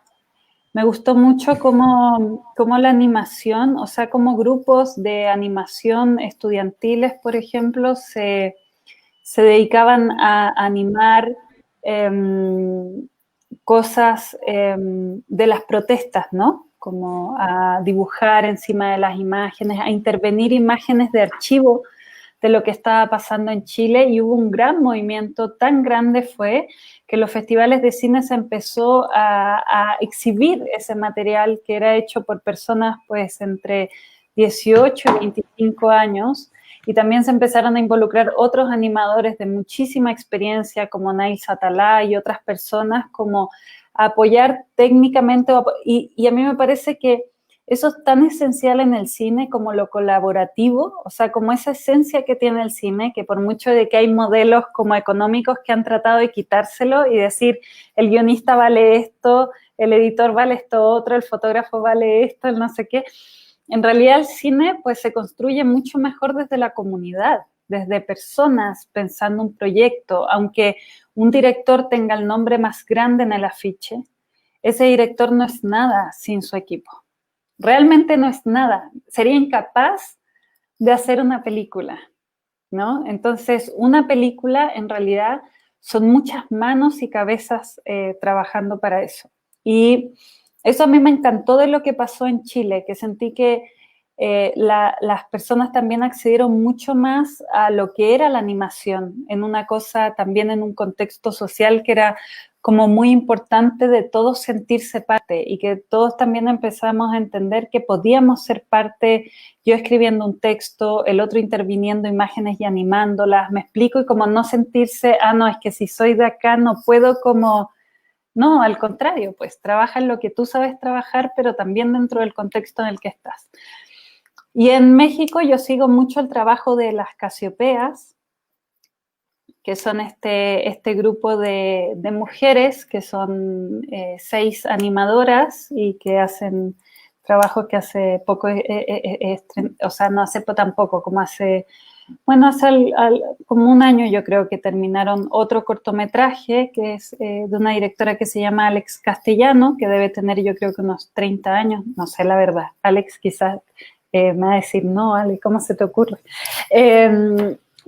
Me gustó mucho cómo la animación, o sea, cómo grupos de animación estudiantiles, por ejemplo, se dedicaban a animar cosas de las protestas, ¿no? Como a dibujar encima de las imágenes, a intervenir imágenes de archivo de lo que estaba pasando en Chile y hubo un gran movimiento, tan grande fue que los festivales de cine se empezó a exhibir ese material que era hecho por personas pues entre 18 y 25 años y también se empezaron a involucrar otros animadores de muchísima experiencia como Nail Satalá y otras personas como a apoyar técnicamente y a mí me parece que eso es tan esencial en el cine como lo colaborativo, o sea, como esa esencia que tiene el cine, que por mucho de que hay modelos como económicos que han tratado de quitárselo y decir, el guionista vale esto, el editor vale esto otro, el fotógrafo vale esto, el no sé qué, en realidad el cine pues se construye mucho mejor desde la comunidad, desde personas pensando un proyecto, aunque un director tenga el nombre más grande en el afiche, ese director no es nada sin su equipo. Realmente no es nada. Sería incapaz de hacer una película, ¿no? Entonces, una película en realidad son muchas manos y cabezas trabajando para eso. Y eso a mí me encantó de lo que pasó en Chile, que sentí que las personas también accedieron mucho más a lo que era la animación, en una cosa también en un contexto social que era como muy importante de todos sentirse parte y que todos también empezamos a entender que podíamos ser parte, yo escribiendo un texto, el otro interviniendo imágenes y animándolas, me explico, y como no sentirse, no, es que si soy de acá no puedo como No, al contrario, pues trabaja en lo que tú sabes trabajar, pero también dentro del contexto en el que estás. Y en México yo sigo mucho el trabajo de las Casiopeas, que son este grupo de mujeres que son 6 animadoras y que hacen trabajos que hace poco, o sea, no hace tampoco, como hace, bueno, hace como un año yo creo que terminaron otro cortometraje que es de una directora que se llama Alex Castellano, que debe tener yo creo que unos 30 años, no sé la verdad, Alex quizás me va a decir, no, Alex, ¿cómo se te ocurre?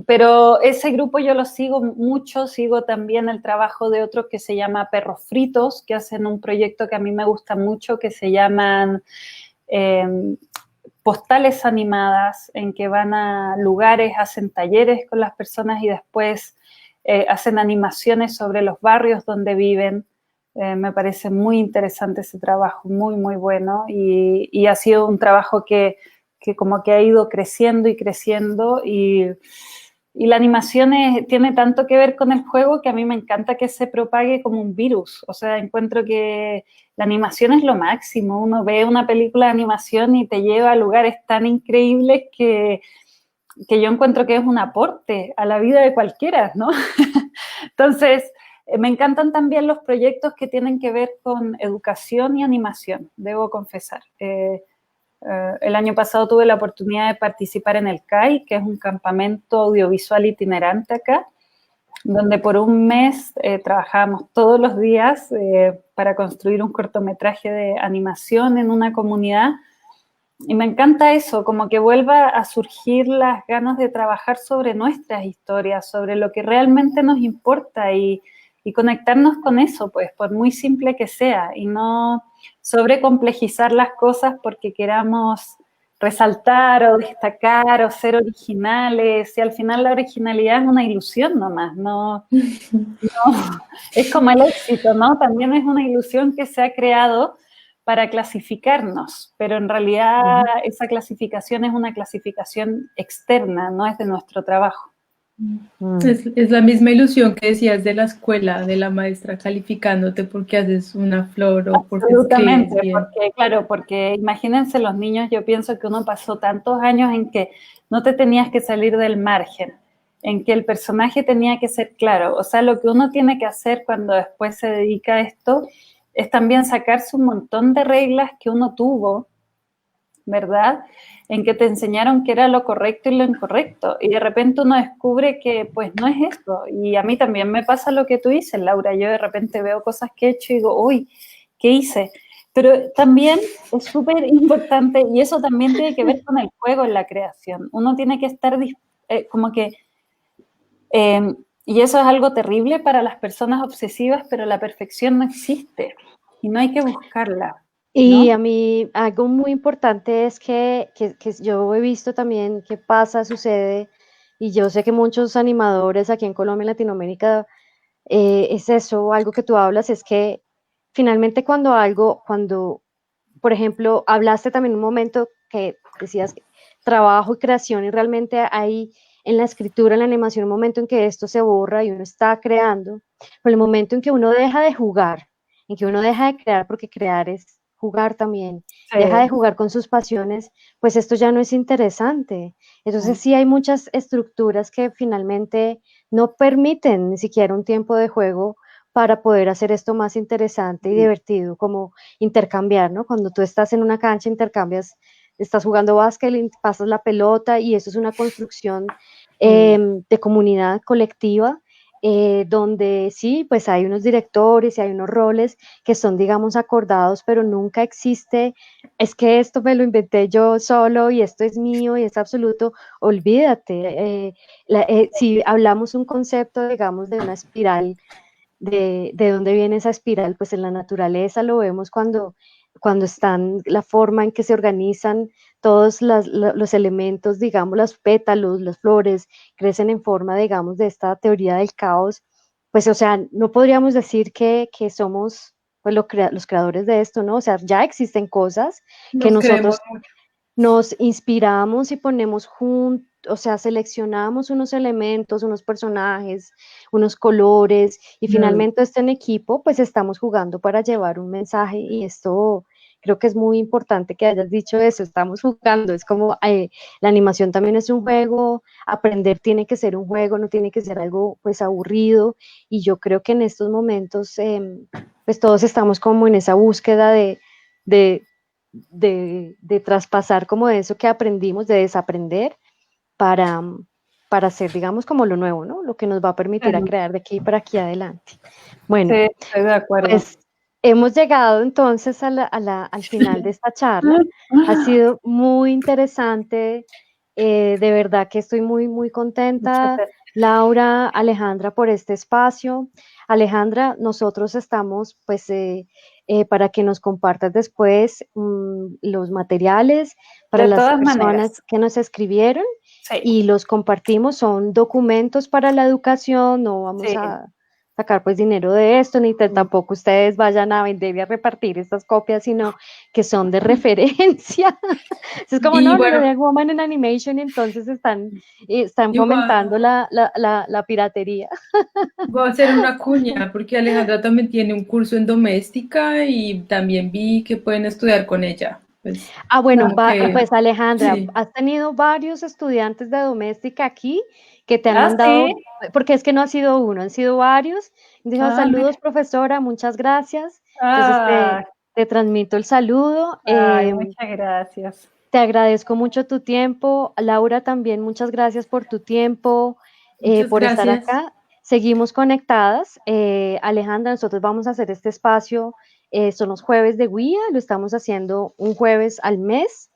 Pero ese grupo yo lo sigo mucho, sigo también el trabajo de otros que se llama Perros Fritos, que hacen un proyecto que a mí me gusta mucho, que se llaman postales animadas, en que van a lugares, hacen talleres con las personas y después hacen animaciones sobre los barrios donde viven. Me parece muy interesante ese trabajo, muy, muy bueno, y ha sido un trabajo que como que ha ido creciendo y creciendo, y la animación tiene tanto que ver con el juego que a mí me encanta que se propague como un virus. O sea, encuentro que la animación es lo máximo. Uno ve una película de animación y te lleva a lugares tan increíbles que yo encuentro que es un aporte a la vida de cualquiera, ¿no? Entonces, me encantan también los proyectos que tienen que ver con educación y animación, debo confesar. El año pasado tuve la oportunidad de participar en el CAI, que es un campamento audiovisual itinerante acá, donde por un mes trabajábamos todos los días para construir un cortometraje de animación en una comunidad. Y me encanta eso, como que vuelva a surgir las ganas de trabajar sobre nuestras historias, sobre lo que realmente nos importa y conectarnos con eso, pues, por muy simple que sea, y no sobrecomplejizar las cosas porque queramos resaltar o destacar o ser originales, y al final la originalidad es una ilusión nomás, no es como el éxito, ¿no? También es una ilusión que se ha creado para clasificarnos, pero en realidad esa clasificación es una clasificación externa, no es de nuestro trabajo. Es la misma ilusión que decías de la escuela, de la maestra calificándote porque haces una flor o porque escribes bien. Porque, claro, porque imagínense los niños, yo pienso que uno pasó tantos años en que no te tenías que salir del margen, en que el personaje tenía que ser claro. O sea, lo que uno tiene que hacer cuando después se dedica a esto es también sacarse un montón de reglas que uno tuvo, ¿verdad? En que te enseñaron que era lo correcto y lo incorrecto, y de repente uno descubre que pues no es eso. Y a mí también me pasa lo que tú dices, Laura. Yo de repente veo cosas que he hecho y digo, uy, ¿qué hice? Pero también es súper importante, y eso también tiene que ver con el juego en la creación. Uno tiene que estar como que... y eso es algo terrible para las personas obsesivas, pero la perfección no existe y no hay que buscarla, Y ¿no? a mí algo muy importante es que yo he visto también que pasa, sucede, y yo sé que muchos animadores aquí en Colombia y Latinoamérica, es eso, algo que tú hablas, es que finalmente cuando, por ejemplo, hablaste también un momento que decías que trabajo y creación, y realmente hay en la escritura, en la animación, un momento en que esto se borra y uno está creando, pero el momento en que uno deja de jugar, en que uno deja de crear, porque crear es jugar también, deja de jugar con sus pasiones, pues esto ya no es interesante. Entonces sí hay muchas estructuras que finalmente no permiten ni siquiera un tiempo de juego para poder hacer esto más interesante y divertido, como intercambiar, ¿no? Cuando tú estás en una cancha, intercambias, estás jugando básquet, pasas la pelota, y eso es una construcción de comunidad colectiva, donde sí, pues hay unos directores y hay unos roles que son, digamos, acordados, pero nunca existe, es que esto me lo inventé yo solo y esto es mío y es absoluto. Olvídate. Si hablamos un concepto, digamos, de una espiral, de dónde viene esa espiral, pues en la naturaleza lo vemos cuando están, la forma en que se organizan todos los elementos, digamos, los pétalos, las flores, crecen en forma, digamos, de esta teoría del caos. Pues, o sea, no podríamos decir que somos pues, los creadores de esto, ¿no? O sea, ya existen cosas que Nos creemos nosotros nos inspiramos y ponemos o sea, seleccionamos unos elementos, unos personajes, unos colores y finalmente en equipo, pues estamos jugando para llevar un mensaje y esto creo que es muy importante que hayas dicho eso, estamos jugando, es como la animación también es un juego, aprender tiene que ser un juego, no tiene que ser algo pues aburrido y yo creo que en estos momentos pues todos estamos como en esa búsqueda de, de traspasar como eso que aprendimos, de desaprender para, para hacer, digamos, como lo nuevo, ¿no? Lo que nos va a permitir a crear de aquí para aquí adelante. Bueno, Sí, estoy de acuerdo. pues hemos llegado entonces al final de esta charla. Ha sido muy interesante. De verdad que estoy muy, muy contenta, Laura, Alejandra, por este espacio. Alejandra, nosotros estamos, pues, para que nos compartas después los materiales para De las todas personas maneras. que nos escribieron Sí, y los compartimos. Son documentos para la educación, no vamos sí. a sacar pues dinero de esto, ni tampoco ustedes vayan a vender y a repartir estas copias, sino que son de referencia. Es como, Y no, bueno, de Woman in Animation, entonces están igual fomentando la piratería. voy a hacer una cuña porque Alejandra también tiene un curso en doméstica y también vi que pueden estudiar con ella. Pues Bueno, como que pues Alejandra, sí. has tenido varios estudiantes de doméstica aquí que te han Ah, mandado, sí. porque es que no ha sido uno, han sido varios. Dijo, Ah, saludos, mira. profesora, muchas gracias. Entonces Ah, te transmito el saludo. ay, muchas gracias. Te agradezco mucho tu tiempo. Laura, también muchas gracias por tu tiempo, Muchas por estar gracias. acá. Seguimos conectadas. Alejandra, nosotros vamos a hacer este espacio, son los jueves de guía, lo estamos haciendo un jueves al mes.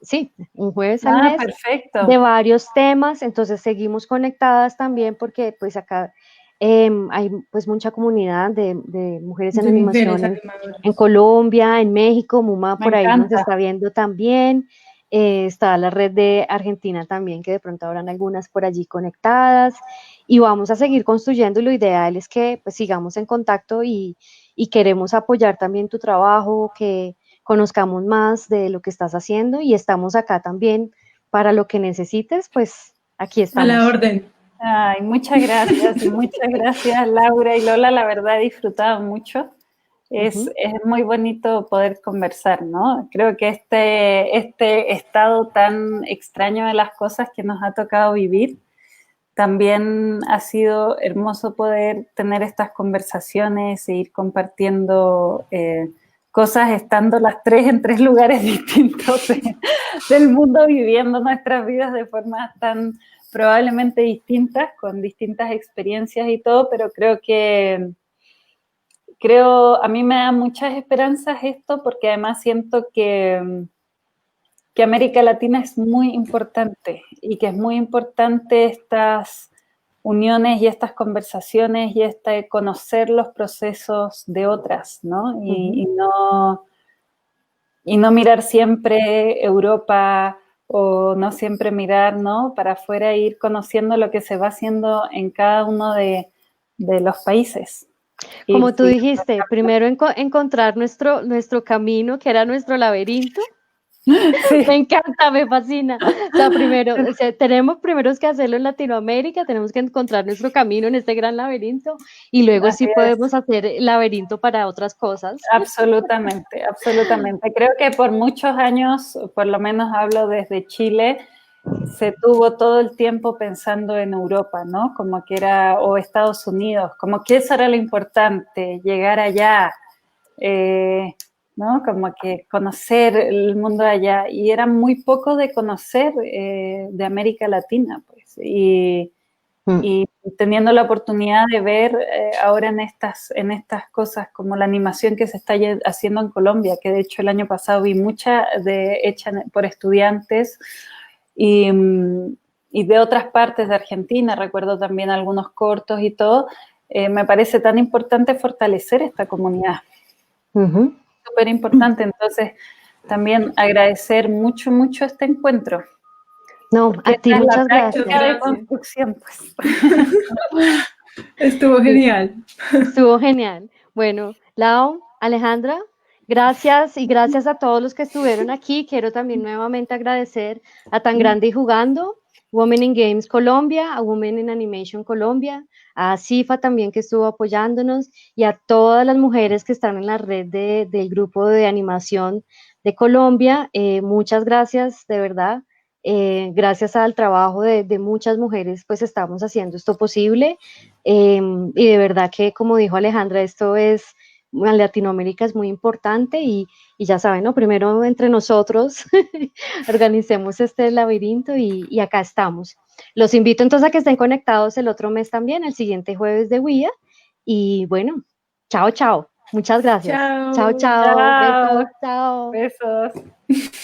Sí, un jueves al Ah, mes perfecto. de varios temas, entonces seguimos conectadas también porque pues acá hay pues mucha comunidad de mujeres en De mujeres animación en animadoras. Colombia, en México, Muma Me por ahí nos encanta. está viendo también, está la red de Argentina también, que de pronto habrán algunas por allí conectadas y vamos a seguir construyendo y lo ideal es que pues sigamos en contacto y queremos apoyar también tu trabajo, que conozcamos más de lo que estás haciendo y estamos acá también para lo que necesites, pues aquí A la estamos. orden. Ay, muchas gracias y muchas gracias Laura y Lola, la verdad he disfrutado mucho. Es muy bonito poder conversar, ¿no? Creo que este estado tan extraño de las cosas que nos ha tocado vivir, también ha sido hermoso poder tener estas conversaciones e ir compartiendo cosas estando las tres en tres lugares distintos del mundo, viviendo nuestras vidas de formas tan probablemente distintas, con distintas experiencias y todo, pero a mí me da muchas esperanzas esto porque además siento que América Latina es muy importante y que es muy importante estas uniones y estas conversaciones y conocer los procesos de otras, ¿no? Y no mirar siempre Europa o no siempre mirar, ¿no? Para afuera e ir conociendo lo que se va haciendo en cada uno de los países. Como tú dijiste, primero encontrar nuestro camino, que era nuestro laberinto. Sí. Me encanta, me fascina. O sea, primero, tenemos primero que hacerlo en Latinoamérica, tenemos que encontrar nuestro camino en este gran laberinto y luego Así sí es. podemos hacer el laberinto para otras cosas. Absolutamente, absolutamente. Creo que por muchos años, por lo menos hablo desde Chile, se tuvo todo el tiempo pensando en Europa, ¿no? Como que era, o Estados Unidos, como que eso era lo importante, llegar allá, ¿no? Como que conocer el mundo de allá. Y era muy poco de conocer de América Latina, pues. Y teniendo la oportunidad de ver ahora en estas cosas como la animación que se está haciendo en Colombia, que de hecho el año pasado vi mucha hecha por estudiantes y de otras partes de Argentina, recuerdo también algunos cortos y todo, me parece tan importante fortalecer esta comunidad. Súper importante, entonces también agradecer mucho, mucho este encuentro. No, a ti Es la muchas práctica gracias. de construcción, pues. Estuvo genial. Estuvo genial. Bueno, Lau, Alejandra, gracias y gracias a todos los que estuvieron aquí. Quiero también nuevamente agradecer a Tan Grande y Jugando. Women in Games Colombia, a Women in Animation Colombia, a CIFA también que estuvo apoyándonos y a todas las mujeres que están en la red del grupo de animación de Colombia. Muchas gracias, de verdad. Gracias al trabajo de muchas mujeres, pues estamos haciendo esto posible. Y de verdad que, como dijo Alejandra, esto es, en Latinoamérica es muy importante y ya saben, ¿no? Primero entre nosotros organicemos este laberinto y acá estamos. Los invito entonces a que estén conectados el otro mes también, el siguiente jueves de WIA. Y bueno, chao, chao. Muchas gracias. Chao, Chao. chao. Besos, Chao, chao. besos.